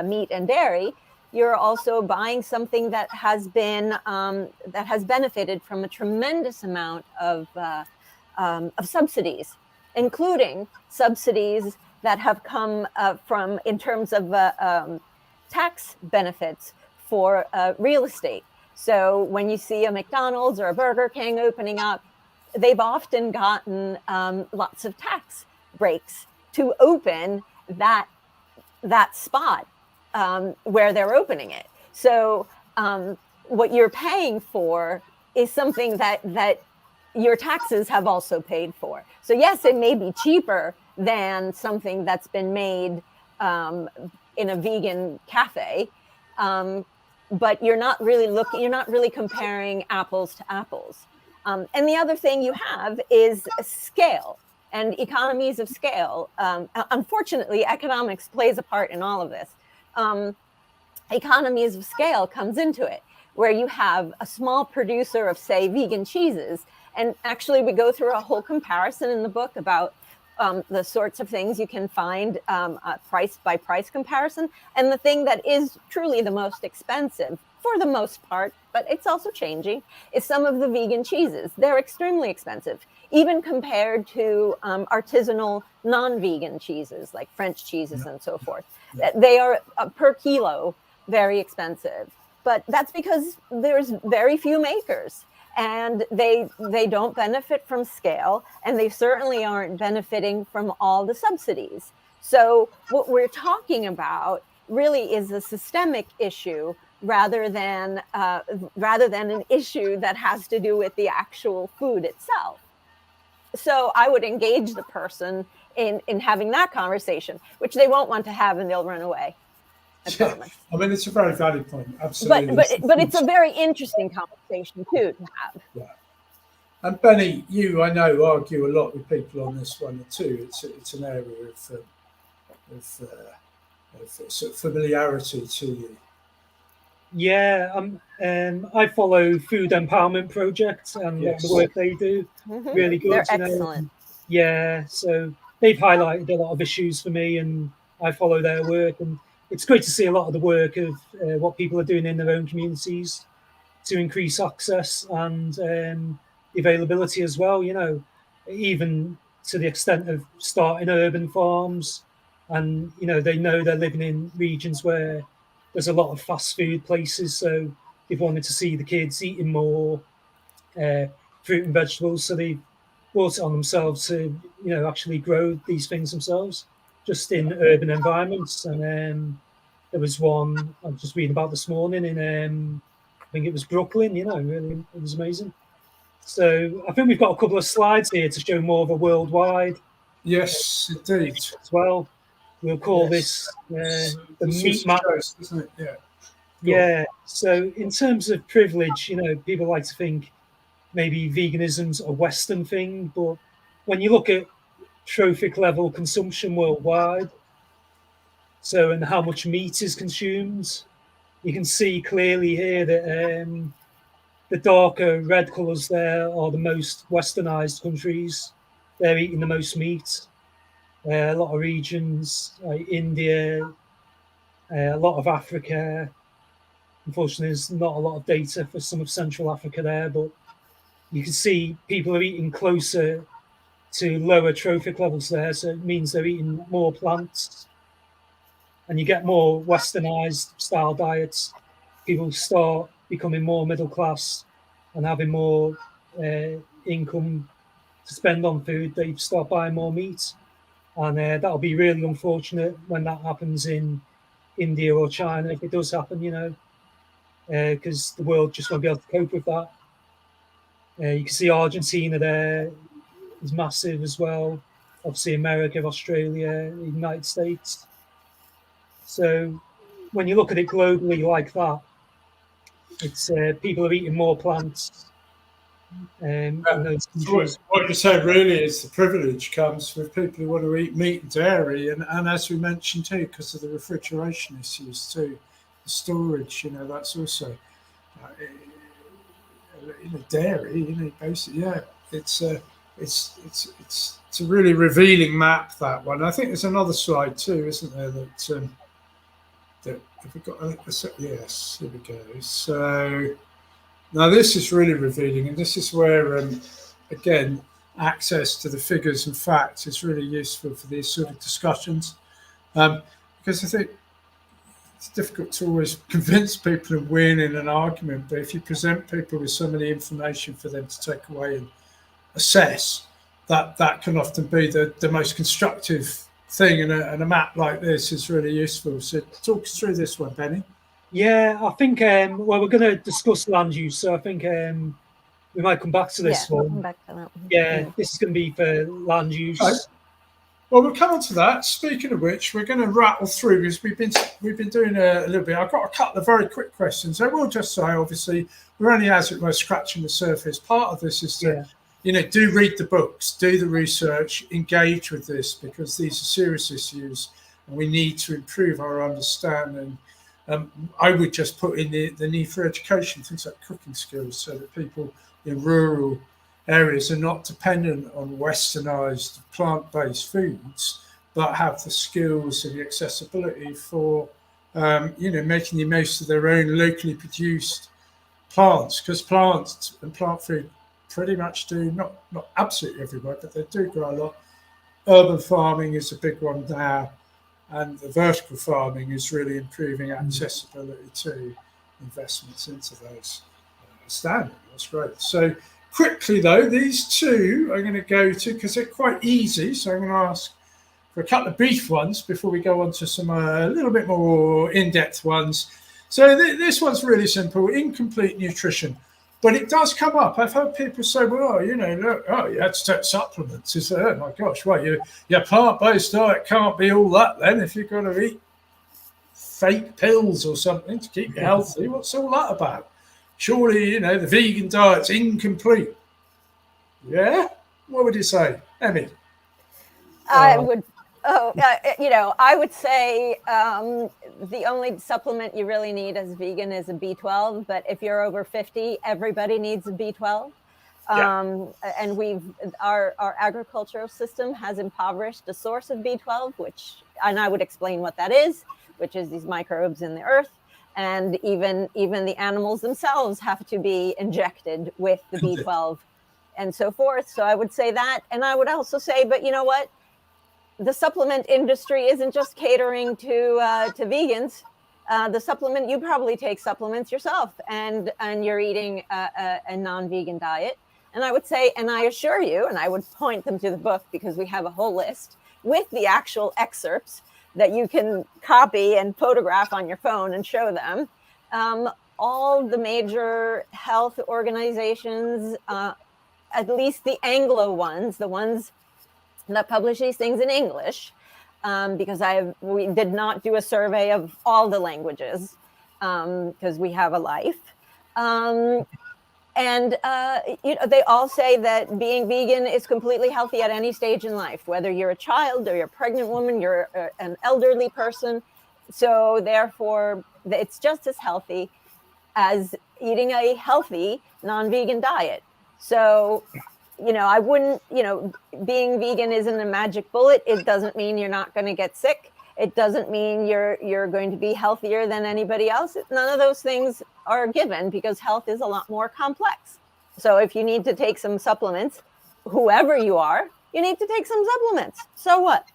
meat and dairy, you're also buying something that has benefited from a tremendous amount of subsidies, including subsidies that have come from, in terms of tax benefits for real estate. So when you see a McDonald's or a Burger King opening up, they've often gotten lots of tax breaks to open that spot where they're opening it. So what you're paying for is something that your taxes have also paid for. So yes, it may be cheaper than something that's been made in a vegan cafe, but you're not really comparing apples to apples. And the other thing you have is scale and economies of scale. Unfortunately, economics plays a part in all of this. Economies of scale comes into it, where you have a small producer of, say, vegan cheeses. And actually, we go through a whole comparison in the book about the sorts of things you can find price by price comparison. And the thing that is truly the most expensive, for the most part, but it's also changing, is some of the vegan cheeses. They're extremely expensive, even compared to artisanal non-vegan cheeses like French cheeses and so forth. They are per kilo very expensive, but that's because there's very few makers. And they don't benefit from scale, and they certainly aren't benefiting from all the subsidies. So what we're talking about really is a systemic issue rather than an issue that has to do with the actual food itself. So I would engage the person in having that conversation, which they won't want to have, and they'll run away. Yeah. I mean, it's a very valid point. Absolutely. But it's a very interesting conversation too to have. Yeah. And Benny, I know, argue a lot with people on this one too. It's an area of sort of familiarity to you. Yeah, I follow Food Empowerment Project and the work they do. Mm-hmm. Really good. They're excellent. Yeah, so they've highlighted a lot of issues for me, and I follow their work, and it's great to see a lot of the work of what people are doing in their own communities to increase access and availability as well, even to the extent of starting urban farms. And, they know they're living in regions where there's a lot of fast food places. So they've wanted to see the kids eating more fruit and vegetables. So they brought it on themselves to, actually grow these things themselves, just in urban environments. And there was one I was just reading about this morning in, I think it was Brooklyn, really, it was amazing. So I think we've got a couple of slides here to show more of a worldwide. Yes, indeed. As well. We'll call this the meat map. Isn't it? Yeah. Yeah. So in terms of privilege, people like to think maybe veganism's a Western thing, but when you look at trophic level consumption worldwide, and how much meat is consumed, you can see clearly here that the darker red colours there are the most westernized countries. They're eating the most meat. A lot of regions like India, a lot of Africa. Unfortunately, there's not a lot of data for some of Central Africa there, but you can see people are eating closer to lower trophic levels there. So it means they're eating more plants, and you get more westernized style diets. People start becoming more middle class and having more income to spend on food. They start buying more meat. And that'll be really unfortunate when that happens in India or China, if it does happen, because the world just won't be able to cope with that. You can see Argentina there is massive as well. Obviously, America, Australia, the United States. So when you look at it globally like that, it's people are eating more plants in those So countries. what you said really is the privilege comes with people who want to eat meat and dairy, and as we mentioned too, because of the refrigeration issues too, the storage, that's also dairy, basically, yeah. It's a really revealing map, that one. I think there's another slide too, isn't there? That have we got? Yes, here we go. So now this is really revealing, and this is where, again, access to the figures and facts is really useful for these sort of discussions, because I think it's difficult to always convince people and win in an argument, but if you present people with so many information for them to take away and assess, that can often be the most constructive thing, and a map like this is really useful. So talk us through this one, Benny. Yeah, I think, we're going to discuss land use, so I think we might come back to this one. We'll come back to that one. Yeah, this is going to be for land use. Okay. Well, we'll come on to that. Speaking of which, we're going to rattle through, because we've been doing a little bit. I've got a couple of very quick questions. I will just say, obviously, we're only, as it were, scratching the surface. Part of this is to, do read the books, do the research, engage with this, because these are serious issues, and we need to improve our understanding. I would just put in the need for education, things like cooking skills, so that people in rural areas are not dependent on westernized plant-based foods, but have the skills and the accessibility for making the most of their own locally produced plants, because plants and plant food pretty much do, not absolutely everywhere, but they do grow a lot. Urban farming is a big one now, and the vertical farming is really improving accessibility to investments into those standing. That's great. So quickly though, these two I'm going to go to, because they're quite easy. So I'm going to ask for a couple of brief ones before we go on to some a little bit more in-depth ones. So this one's really simple: incomplete nutrition. But it does come up. I've heard people say, well, you had to take supplements. It's oh my gosh, well, your plant-based diet can't be all that then if you've got to eat fake pills or something to keep you healthy. What's all that about? Surely, the vegan diet's incomplete. Yeah? What would you say, Emmy? I would say the only supplement you really need as vegan is a B12. But if you're over 50, everybody needs a B12. And our agricultural system has impoverished the source of B12, and I would explain what that is, which is these microbes in the earth. And even the animals themselves have to be injected with the B12 and so forth. So I would say that. And I would also say, but you know what? The supplement industry isn't just catering to vegans. You probably take supplements yourself, and you're eating a non-vegan diet. And I would say, and I assure you, and I would point them to the book, because we have a whole list with the actual excerpts that you can copy and photograph on your phone and show them. All the major health organizations, at least the Anglo ones, the ones that publish these things in English, because we did not do a survey of all the languages, because we have a life. They all say that being vegan is completely healthy at any stage in life, whether you're a child or you're a pregnant woman, you're an elderly person. So therefore, it's just as healthy as eating a healthy non-vegan diet. So, I wouldn't, being vegan isn't a magic bullet. It doesn't mean you're not going to get sick. It doesn't mean you're going to be healthier than anybody else. None of those things are given, because health is a lot more complex. So if you need to take some supplements, whoever you are, you need to take some supplements. So what?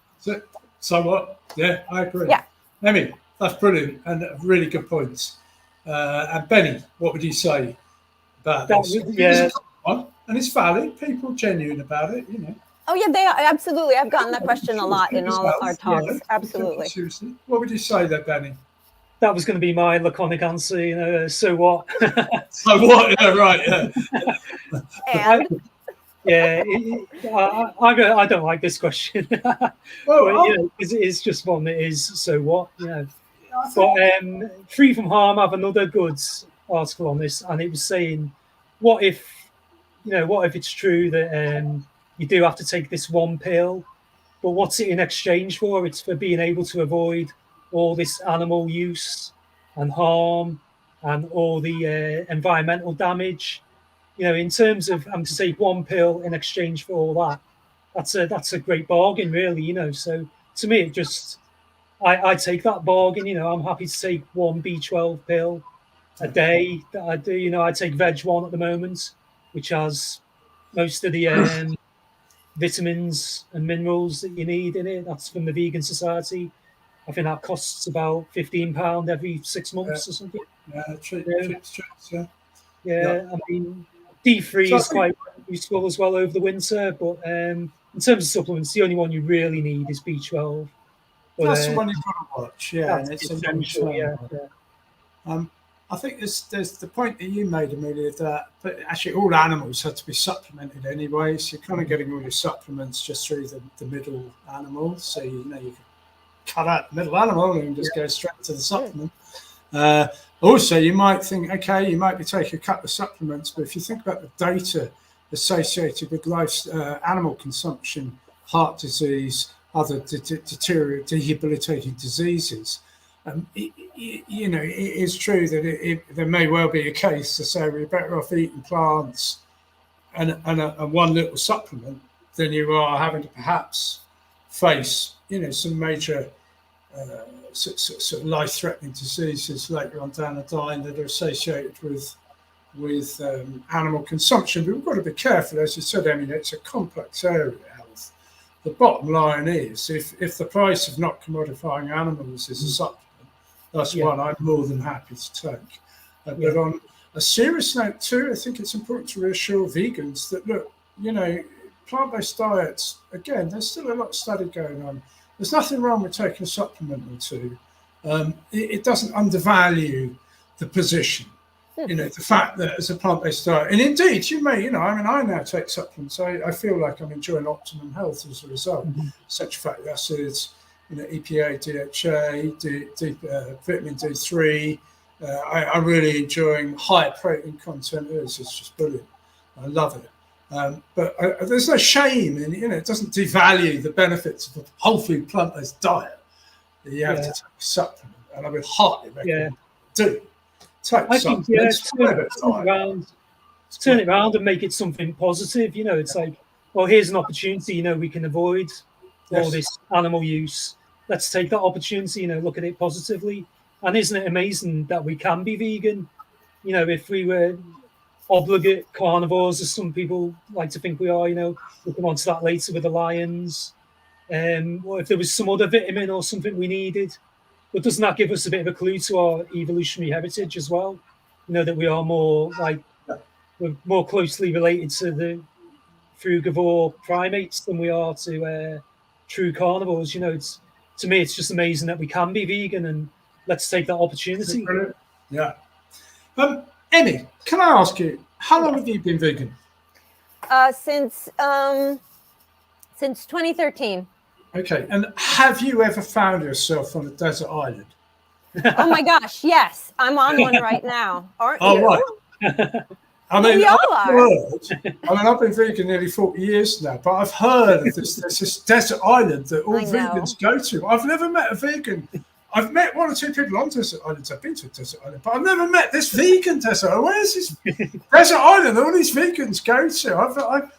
So what? Yeah, I agree. Yeah. Emmy, that's brilliant and really good points. And Benny, what would you say about this? Yeah. And it's valid. People genuine about it, Oh yeah, they are, absolutely. I've gotten that question a lot in all our talks. Absolutely. Seriously. What would you say there, Benny? that was going to be my laconic answer. You know, so what? So what? Yeah, right. Yeah. And I don't like this question, but Well, you know, it's just one that is so what, you know. I But think Free From Harm have another good article on this, and it was saying, what if, you know, what if it's true that you do have to take this one pill, but what's it in exchange for? It's for being able to avoid all this animal use and harm and all the environmental damage. You know, in terms of having to take one pill in exchange for all that, that's a great bargain, really. You know, so to me, it just I take that bargain. You know, I'm happy to take one B12 pill a day that I do. You know, I take Veg One at the moment, which has most of the vitamins and minerals that you need in it. That's from the Vegan Society. I think that costs about £15 every 6 months or something. cheap, Yeah. yeah. Yeah, I mean, D3 So I is think- quite useful as well over the winter, but in terms of supplements, the only one you really need is B12. But, That's the one you've got to watch, yeah, and that's it's a essential, long term. yeah. I think there's the point that you made, Emilia, that but actually all animals have to be supplemented anyway. So you're kind of getting all your supplements just through the middle animal. So you know you can cut out the middle animal and just go straight to the supplement. Also, you might think, okay, you might be taking a couple of supplements, but if you think about the data associated with animal consumption, heart disease, other debilitating diseases, you know, it is true that there may well be a case to say we're better off eating plants and one little supplement than you are having to perhaps face, you know, some major sort of life-threatening diseases later on down the line that are associated with animal consumption. But we've got to be careful, as you said, I mean, it's a complex area. Health. The bottom line is, if the price of not commodifying animals is a supplement, that's one I'm more than happy to take. But on a serious note too, I think it's important to reassure vegans that, look, you know, plant-based diets, again, there's still a lot of study going on. There's nothing wrong with taking a supplement or two. It doesn't undervalue the position. You know, the fact that as a plant-based diet, and indeed, you may, you know, I mean, I now take supplements. I feel like I'm enjoying optimum health as a result. Such fatty acids, you know, EPA, DHA, vitamin D3. I'm really enjoying higher protein content. It's just brilliant. I love it. But there's no shame in, you know, it doesn't devalue the benefits of a whole food plant-based diet. You have to take a supplement, and I would heartily recommend do. I think, turn it around and make it something positive. You know, it's like, well, here's an opportunity, you know, we can avoid all this animal use. Let's take that opportunity, you know, look at it positively. And isn't it amazing that we can be vegan? You know, if we were obligate carnivores, as some people like to think we are, you know, we'll come on to that later with the lions. Or if there was some other vitamin or something we needed, but doesn't that give us a bit of a clue to our evolutionary heritage as well? You know, that we are more like, we're more closely related to the frugivore primates than we are to true carnivores. You know, it's, to me, it's just amazing that we can be vegan, and let's take that opportunity. Yeah. Emmy, can I ask you, how long have you been vegan? Since 2013. Okay, and have you ever found yourself on a desert island? Oh my gosh, yes, I'm on one right now. Aren't you? Right. I mean, we all are. I've been vegan nearly 40 years now, but I've heard of this desert island that all vegans go to. I've never met a vegan. I've met one or two people on desert islands. I've been to a desert island, but I've never met this vegan desert island. Where is this desert island that all these vegans go to?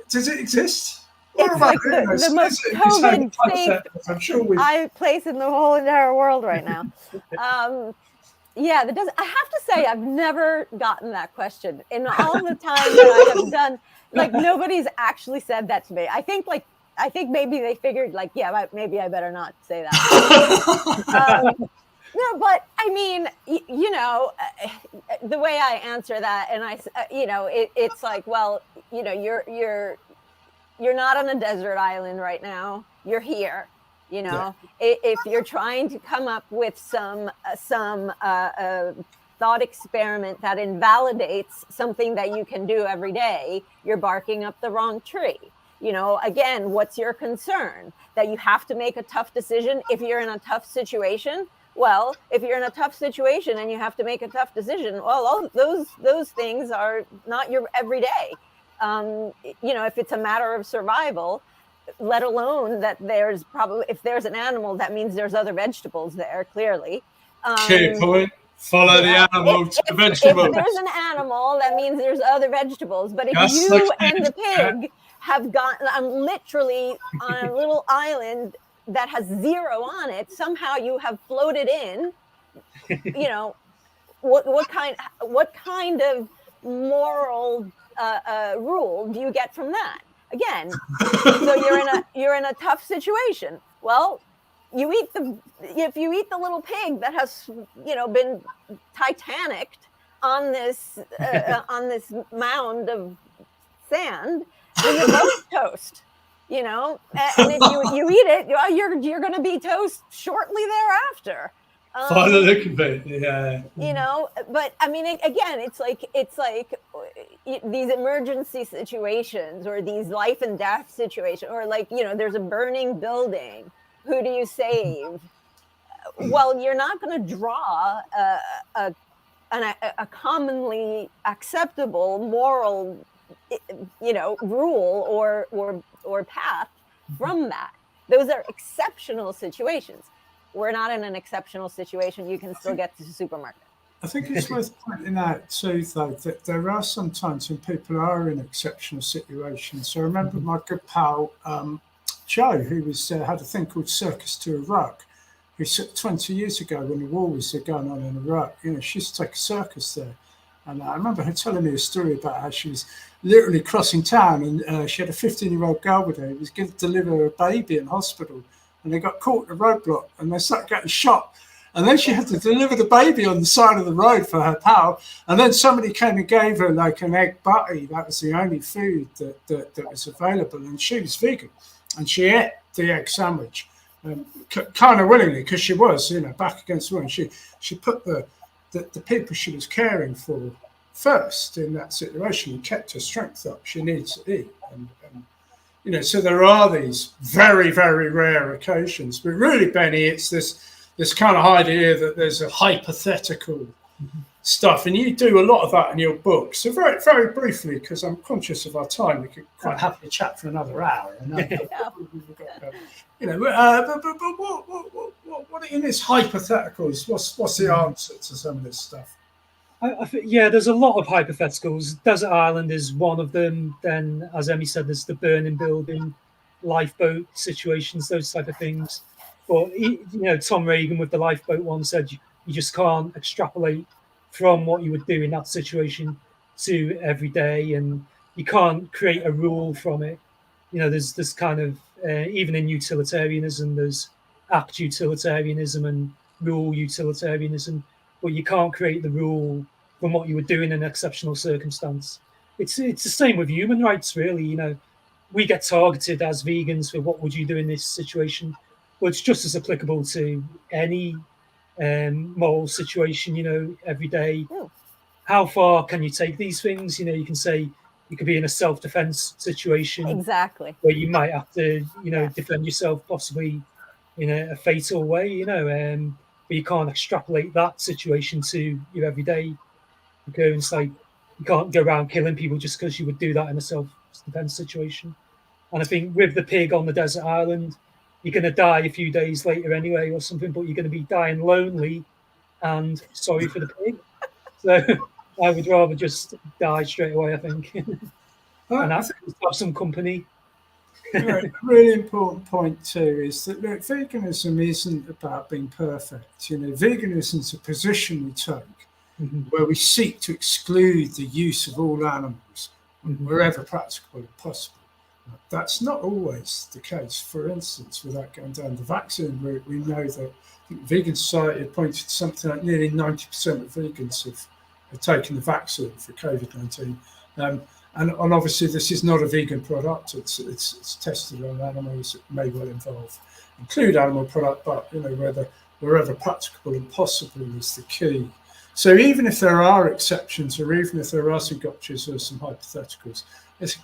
Does it exist? It's like the most COVID-safe place in the whole entire world right now. Yeah, I have to say, I've never gotten that question in all the time that I have done. Like, nobody's actually said that to me. I think maybe they figured, like, yeah, maybe I better not say that. No, but I mean, you know, the way I answer that, and you know, it's like, well, you know, you're not on a desert island right now. You're here. You know, if you're trying to come up with some thought experiment that invalidates something that you can do every day, you're barking up the wrong tree. You know, again, what's your concern? That you have to make a tough decision if you're in a tough situation? Well, if you're in a tough situation and you have to make a tough decision, well, all those things are not your everyday. You know, if it's a matter of survival, let alone that there's probably, if there's an animal, that means there's other vegetables there, clearly. Key point. Follow the animal to the vegetable. If there's an animal, that means there's other vegetables. But if you and the pig have gotten literally on a little island that has 0 on it, somehow you have floated in, you know, what kind of moral rule do you get from that? Again, so you're in a tough situation. Well, if you eat the little pig that has, you know, been Titanicked on this mound of sand, then you're both toast. You know, and if you eat it, you're going to be toast shortly thereafter. By the look of it, yeah. You know, but I mean, again, it's like these emergency situations or these life and death situations, or like, you know, there's a burning building. Who do you save? Well, you're not going to draw a commonly acceptable moral, you know, rule or path from that. Those are exceptional situations. We're not in an exceptional situation. You can still get to the supermarket. I think it's worth pointing out too, though, that there are some times when people are in exceptional situations. So I remember my good pal Joe, who had a thing called Circus to Iraq, who 20 years ago when the war was going on in Iraq, you know, she used to take a circus there. And I remember her telling me a story about how she was literally crossing town, and she had a 15-year-old girl with her who was going to deliver a baby in hospital, and they got caught in a roadblock and they started getting shot. And then she had to deliver the baby on the side of the road for her pal. And then somebody came and gave her like an egg butty. That was the only food that was available. And she was vegan. And she ate the egg sandwich kind of willingly, because she was, you know, back against the wall. And she put the people she was caring for first in that situation and kept her strength up. She needs to eat. And you know, so there are these very, very rare occasions. But really, Benny, it's this kind of idea that there's a hypothetical stuff. And you do a lot of that in your book. So very, very briefly, because I'm conscious of our time, we could quite happily chat for another hour. You know, but what in this hypotheticals, what's the answer to some of this stuff? I think, yeah, there's a lot of hypotheticals. Desert Island is one of them. Then, as Emmy said, there's the burning building, lifeboat situations, those type of things. But, you know, Tom Reagan with the lifeboat one said you just can't extrapolate from what you would do in that situation to every day, and you can't create a rule from it. You know, there's this kind of, even in utilitarianism, there's act utilitarianism and rule utilitarianism, but you can't create the rule from what you would do in an exceptional circumstance. It's the same with human rights, really. You know, we get targeted as vegans for what would you do in this situation. Well, it's just as applicable to any moral situation, you know, every day. How far can you take these things? You know, you can say you could be in a self-defense situation. Exactly. Where you might have to, you know, defend yourself possibly in a fatal way, you know, but you can't extrapolate that situation to your everyday occurrence. Like, you can't go around killing people just because you would do that in a self-defense situation. And I think with the pig on the desert island, you're going to die a few days later anyway or something, but you're going to be dying lonely and sorry for the pig. So I would rather just die straight away, I think. And have some company. A really important point too is that, look, veganism isn't about being perfect. You know, veganism is a position we take where we seek to exclude the use of all animals wherever practicable and possible. That's not always the case. For instance, without going down the vaccine route, we know that Vegan Society had pointed to something like nearly 90% of vegans have taken the vaccine for COVID-19. And obviously, this is not a vegan product. It's tested on animals. It may well include animal product, but wherever practicable and possible is the key. So even if there are exceptions, or even if there are some gotchas or some hypotheticals, it's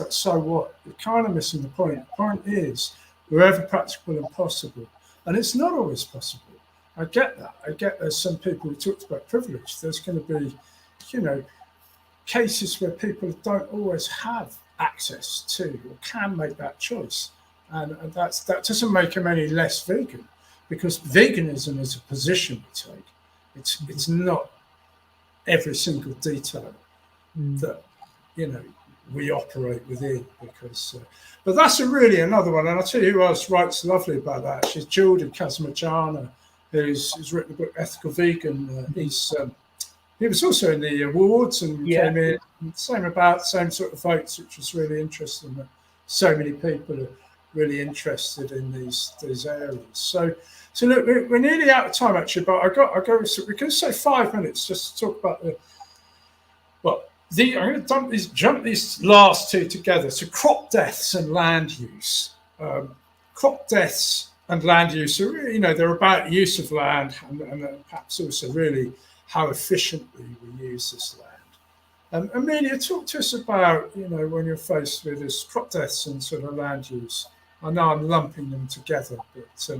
like, so what? You're kind of missing the point. The point is, wherever practicable and possible, and it's not always possible. I get that. I get there's some people who talked about privilege. There's going to be, cases where people don't always have access to or can make that choice. And that doesn't make them any less vegan, because veganism is a position we take. It's not every single detail that we operate within, because but that's really another one. And I'll tell you who else writes lovely about that. She's Jordan Kazmajana, who's written the book Ethical Vegan. He was also in the awards and came in. Same sort of votes, which was really interesting. That so many people are really interested in these areas. So look, we're nearly out of time actually, but we can say 5 minutes just to talk about I'm going to jump these last two together. So crop deaths and land use. Crop deaths and land use are really, they're about use of land and perhaps also really how efficiently we use this land. Emilia, talk to us about, when you're faced with this crop deaths and sort of land use. I know I'm lumping them together, but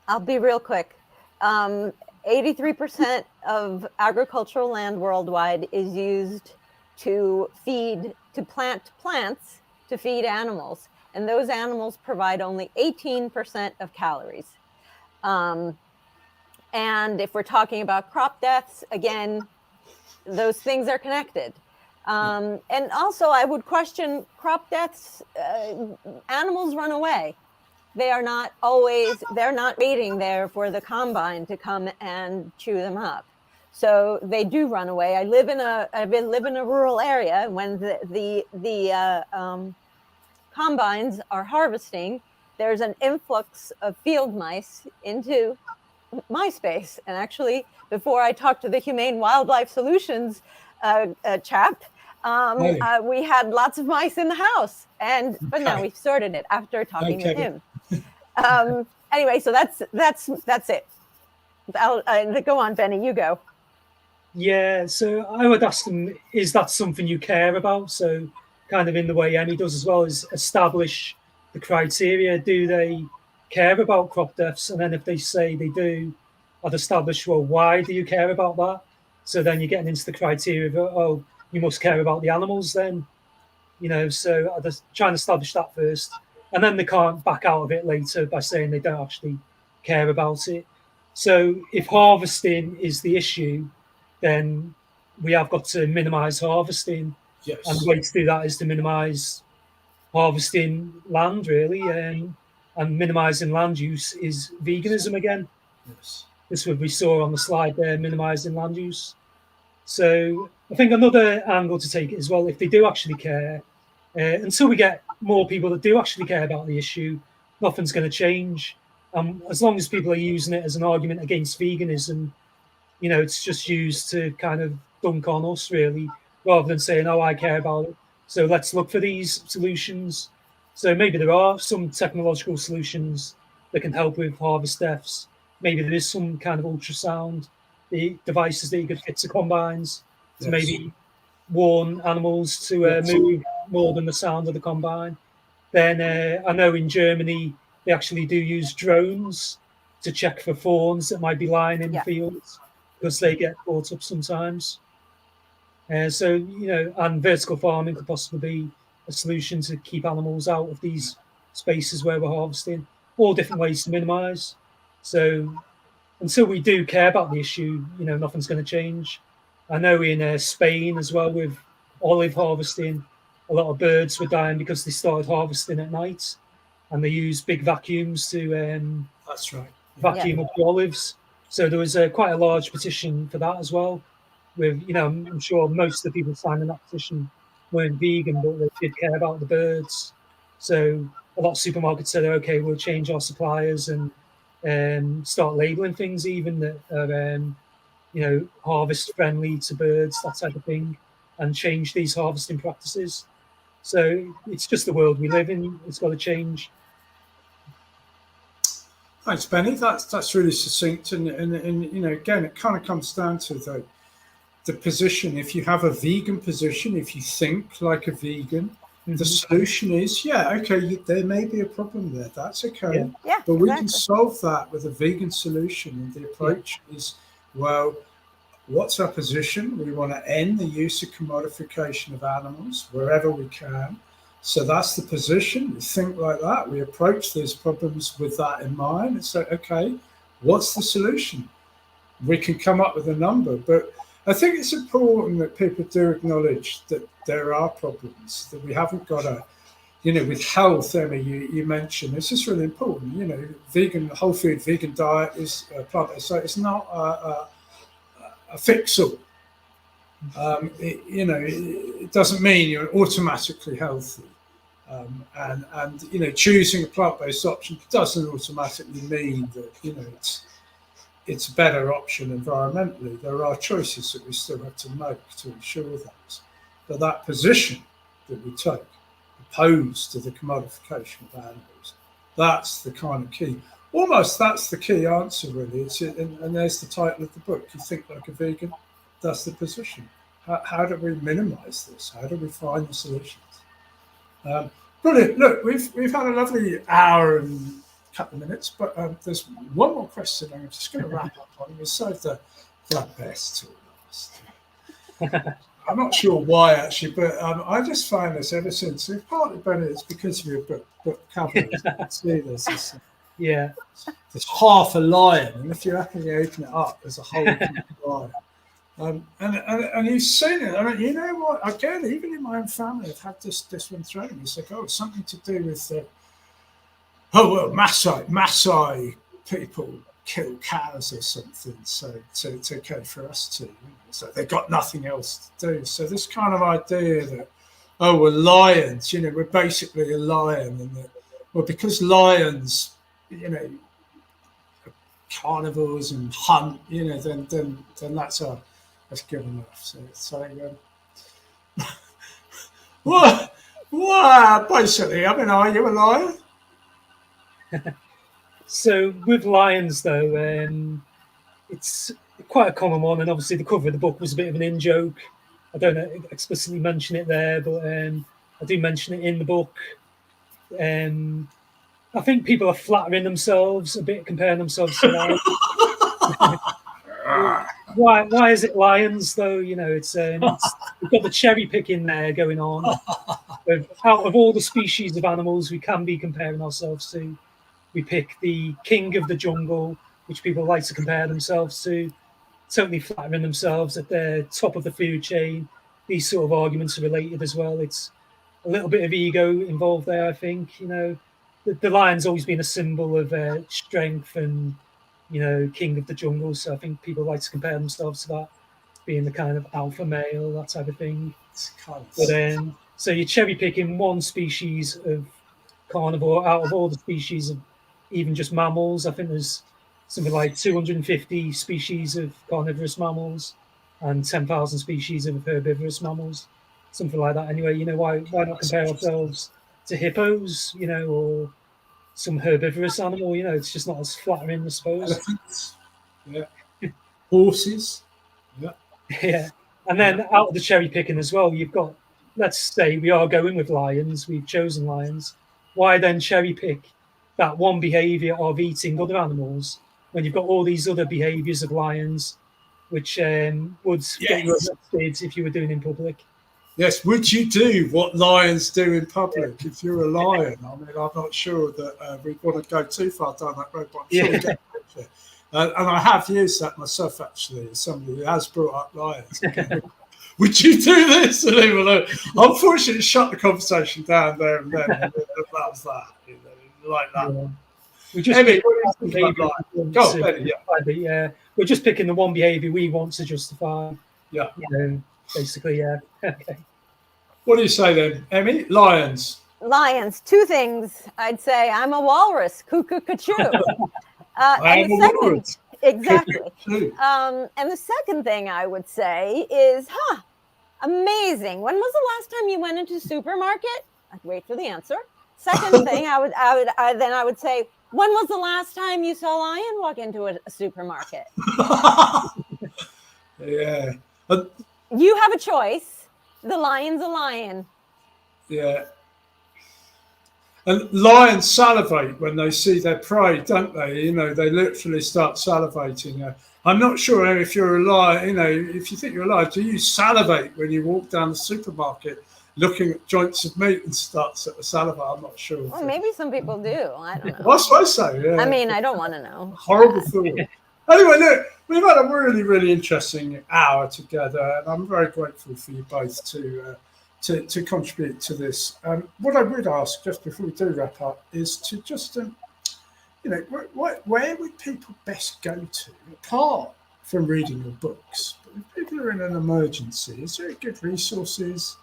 I'll be real quick. 83% of agricultural land worldwide is used to plant plants to feed animals. And those animals provide only 18% of calories. And if we're talking about crop deaths, again, those things are connected. And also I would question crop deaths. Animals run away. They're not waiting there for the combine to come and chew them up. So they do run away. I live in a rural area. When the combines are harvesting, there's an influx of field mice into my space. And actually, before I talked to the Humane Wildlife Solutions chap, we had lots of mice in the house. But now we've sorted it after talking with him. Anyway, so that's it. Go on, Benny, you go. Yeah, so I would ask them, is that something you care about? So kind of in the way Emmy does as well, is establish the criteria. Do they care about crop deaths? And then if they say they do, I'd establish, well, why do you care about that? So then you're getting into the criteria of, you must care about the animals then. So I'd just try and establish that first. And then they can't back out of it later by saying they don't actually care about it. So if harvesting is the issue, then we have got to minimise harvesting. Yes. And the way to do that is to minimise harvesting land, really. And minimising land use is veganism again. Yes. This is what we saw on the slide there, minimising land use. So I think another angle to take it as well, if they do actually care, until we get more people that do actually care about the issue, nothing's going to change. As long as people are using it as an argument against veganism, it's just used to kind of dunk on us, really, rather than saying, I care about it. So let's look for these solutions. So maybe there are some technological solutions that can help with harvest deaths. Maybe there is some kind of ultrasound, the devices that you could fit to combines to maybe warn animals to move more than the sound of the combine. Then I know in Germany, they actually do use drones to check for fawns that might be lying in fields, because they get caught up sometimes. And vertical farming could possibly be a solution to keep animals out of these spaces where we're harvesting. All different ways to minimise. So until we do care about the issue, nothing's going to change. I know in Spain as well, with olive harvesting, a lot of birds were dying because they started harvesting at night, and they used big vacuums to that's right, vacuum up the olives. So there was quite a large petition for that as well. With I'm sure most of the people signing that petition weren't vegan, but they did care about the birds. So a lot of supermarkets said, okay, we'll change our suppliers and start labelling things even that are harvest friendly to birds, that type of thing. and change these harvesting practices. So it's just the world we live in. It's got to change. Thanks, Benny. That's really succinct, and again, it kind of comes down to the position. If you have a vegan position, if you think like a vegan, the solution is, there may be a problem there. That's okay. Yeah, but we can solve that with a vegan solution. And the approach is, well, what's our position? We want to end the use of commodification of animals wherever we can. So that's the position. We think like that. We approach these problems with that in mind and say, okay, what's the solution? We can come up with a number, but I think it's important that people do acknowledge that there are problems, that we haven't got with health, Emmy, you mentioned, this is really important. Vegan, whole food, vegan diet is plant-based, so it's not a fix-all. It doesn't mean you're automatically healthy. And choosing a plant-based option doesn't automatically mean that, it's a better option environmentally. There are choices that we still have to make to ensure that. But that position that we take, opposed to the commodification of animals, that's the kind of key. Almost that's the key answer, really. And there's the title of the book. You think like a vegan? That's the position. How do we minimise this? How do we find the solutions? Brilliant. Look, we've had a lovely hour and couple of minutes, but there's one more question I'm just going to wrap up on. We saved the best till last. I'm not sure why, actually, but I just find this ever since. Partly, Benny, it's because of your book cover. You can see this. There's half a lion, and if you actually open it up, there's a whole lion. And you've seen it. I mean, you know what? Again, even in my own family, I've had this one thrown at me. It's like, it's something to do with Maasai people kill cows or something, so it's okay for us to. So they've got nothing else to do. So this kind of idea that, we're lions, we're basically a lion, and that, because lions, are carnivores and hunt, then that's good enough. So what? Basically, I mean, are you a lion? So with lions, though, it's quite a common one, and obviously the cover of the book was a bit of an in-joke. I don't explicitly mention it there, but I do mention it in the book. I think people are flattering themselves a bit, comparing themselves to lions. Why is it lions, though? It's we've got the cherry picking there going on. Out of all the species of animals we can be comparing ourselves to, we pick the king of the jungle, which people like to compare themselves to, totally flattering themselves at the top of the food chain. These sort of arguments are related as well. It's a little bit of ego involved there, I think. The lion's always been a symbol of strength and, king of the jungle. So I think people like to compare themselves to that, being the kind of alpha male, that type of thing. But so you're cherry picking one species of carnivore out of all the species of even just mammals. I think there's something like 250 species of carnivorous mammals and 10,000 species of herbivorous mammals, something like that. Anyway, why not compare ourselves to hippos, or some herbivorous animal? It's just not as flattering, I suppose. Elephants, horses, yeah. And then out of the cherry picking as well, you've got, let's say we are going with lions, we've chosen lions. Why then cherry pick that one behaviour of eating other animals when you've got all these other behaviours of lions, which would get you arrested if you were doing in public? Yes, would you do what lions do in public if you're a lion? I mean, I'm not sure that we want to go too far down that road, but I'm sure we get there. And I have used that myself, actually, as somebody who has brought up lions. Would you do this? And unfortunately, shut the conversation down there and then. And that was that, like that. Yeah. We just we're just picking the one behaviour we want to justify. Yeah. Basically, yeah. Okay. What do you say then, Emmy? Lions. Lions. Two things. I'd say I'm a walrus. Cuckoo-ca-choo. I am a walrus. Exactly. And the second thing I would say is, Amazing. When was the last time you went into a supermarket? I'd wait for the answer. Second thing, I would say, when was the last time you saw a lion walk into a supermarket? Yeah. You have a choice. The lion's a lion. Yeah. And lions salivate when they see their prey, don't they? You know, they literally start salivating. I'm not sure if you're alive, you know, if you think you're alive, do you salivate when you walk down the supermarket looking at joints of meat and start to salivate? I'm not sure. Well, maybe some people do. I don't know. Well, I suppose so, yeah. I mean, I don't want to know. Horrible thought. Anyway, look, we've had a really, really interesting hour together, and I'm very grateful for you both to contribute to this. What I would ask, just before we do wrap up, is to just, you know, where would people best go to, apart from reading your books? But if people are in an emergency, is there good resources?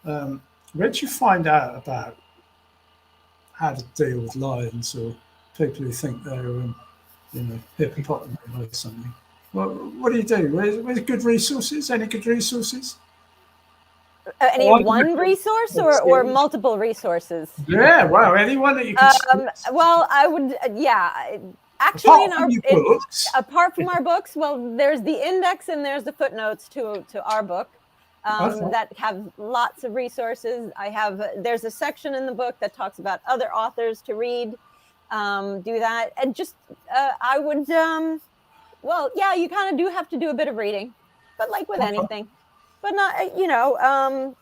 Where do you find out about how to deal with lions or people who think they're, you know, hippopotami or something? What do you do? Where's good resources? Any good resources? Any one resource or multiple resources? Yeah, wow, anyone that you can. Well, I would, yeah. Actually, apart from our books, well, there's the index and there's the footnotes to our book that have lots of resources. There's a section in the book that talks about other authors to read. Do that, and just I would. Well, yeah, you kind of do have to do a bit of reading, but like with anything. But not, you know,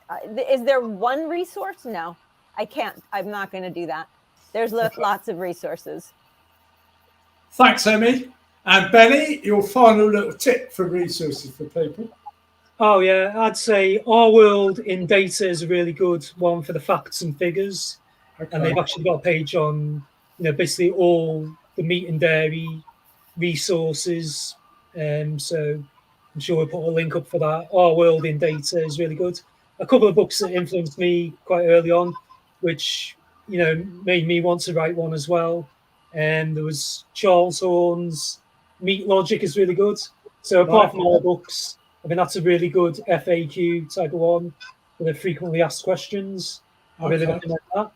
is there one resource? No, I can't. I'm not going to do that. There's lots of resources. Thanks, Emmy. And Benny, your final little tip for resources for people. Oh, yeah, I'd say Our World in Data is a really good one for the facts and figures. Okay. And they've actually got a page on, you know, basically all the meat and dairy resources. So I'm sure we'll put a link up for that. Our World in Data is really good. A couple of books that influenced me quite early on, which, you know, made me want to write one as well. And there was Charles Horn's Meat Logic is really good. So apart from all books, I mean, that's a really good FAQ type of one with the frequently asked questions. I really recommend that.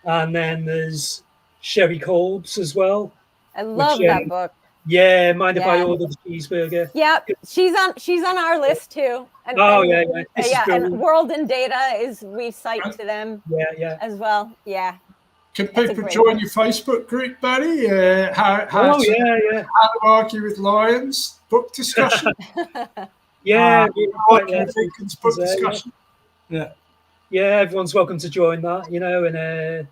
And then there's Sherry Kolb's as well. I love that book. Yeah, Mind If I Order the Cheeseburger? Yeah, she's on our list too. And, and World in Data we cite to them as well. Yeah. Can people join your Facebook group, Benny? How to argue with lions? Book discussion? Book discussion. Yeah, everyone's welcome to join that, you know, and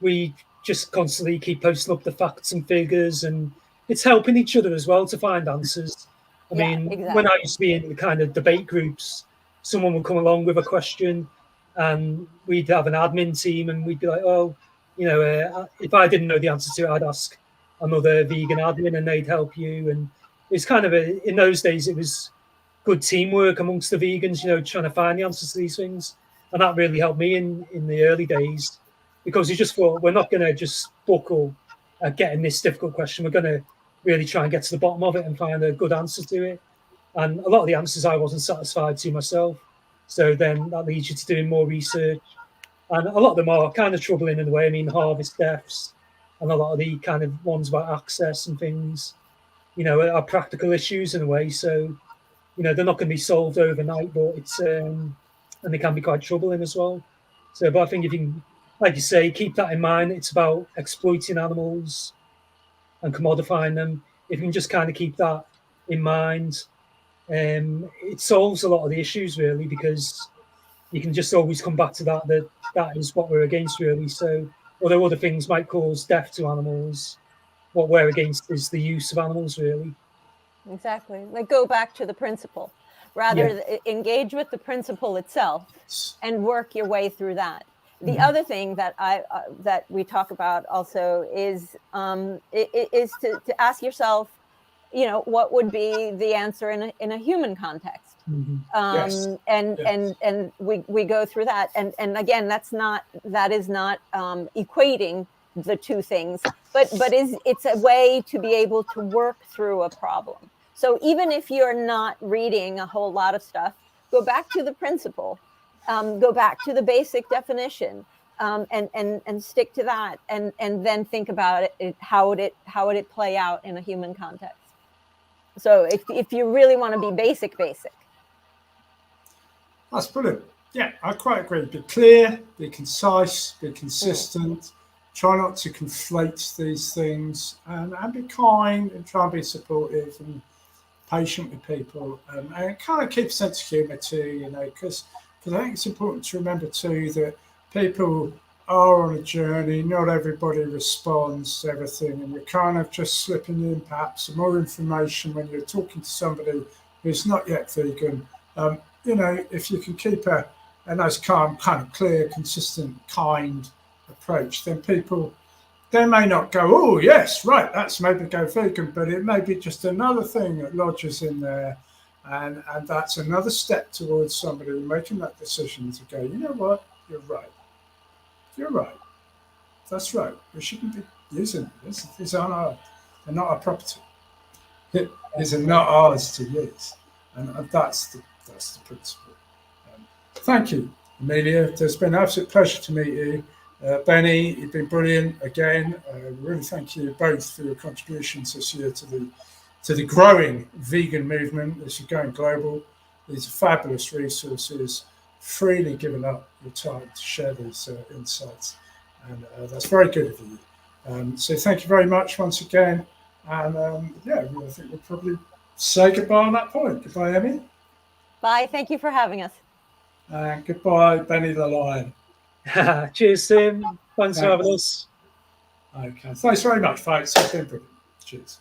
we just constantly keep posting up the facts and figures, and it's helping each other as well to find answers. I mean, when I used to be in the kind of debate groups, someone would come along with a question and we'd have an admin team and we'd be like, oh, you know, if I didn't know the answer to it, I'd ask another vegan admin and they'd help you. And it's kind of in those days, it was good teamwork amongst the vegans, you know, trying to find the answers to these things. And that really helped me in the early days, because you just thought, we're not going to just buckle at getting this difficult question. We're going to really try and get to the bottom of it and find a good answer to it. And a lot of the answers I wasn't satisfied to myself. So then that leads you to doing more research. And a lot of them are kind of troubling in a way. I mean, harvest deaths and a lot of the kind of ones about access and things, you know, are practical issues in a way. So, you know, they're not going to be solved overnight, but it's, and they can be quite troubling as well. So, but I think if you can, like you say, keep that in mind, it's about exploiting animals and commodifying them. If you can just kind of keep that in mind, it solves a lot of the issues really, because you can just always come back to that is what we're against really. So although other things might cause death to animals, what we're against is the use of animals really. Exactly. Like go back to the principle, rather engage with the principle itself and work your way through that. The other thing that that we talk about also is to ask yourself, you know, what would be the answer in a human context? And we go through that, and again, that is not equating the two things, but it's a way to be able to work through a problem. So even if you're not reading a whole lot of stuff, go back to the principle, go back to the basic definition, and stick to that, and then think about how would it play out in a human context. So if you really want to be basic. That's brilliant. Yeah, I quite agree. Be clear, be concise, be consistent. Try not to conflate these things, and be kind, and try and be supportive and patient with people, and kind of keep a sense of humour too, because I think it's important to remember too that people are on a journey. Not everybody responds to everything, and you're kind of just slipping in perhaps some more information when you're talking to somebody who's not yet vegan. If you can keep a nice, calm, kind of clear, consistent, kind approach, then people, they may not go, oh yes, right, that's maybe go vegan, but it may be just another thing that lodges in there, and that's another step towards somebody making that decision to go, you know what, you're right, that's right, we shouldn't be using this. These aren't they're not our property. These are not ours to use, and that's the principle. Thank you, Emilia. It's been an absolute pleasure to meet you. Benny, you've been brilliant again. Really thank you both for your contributions this year to the growing vegan movement. This is going global. These are fabulous resources. Freely giving up your time to share these insights, and that's very good of you. So thank you very much once again. And I think we'll probably say goodbye on that point. Goodbye, Emmy. Bye. Thank you for having us. And goodbye, Benny the Lion. Cheers, Tim. Thanks for having us. Okay. Thanks very much, folks. It's been brilliant. Cheers.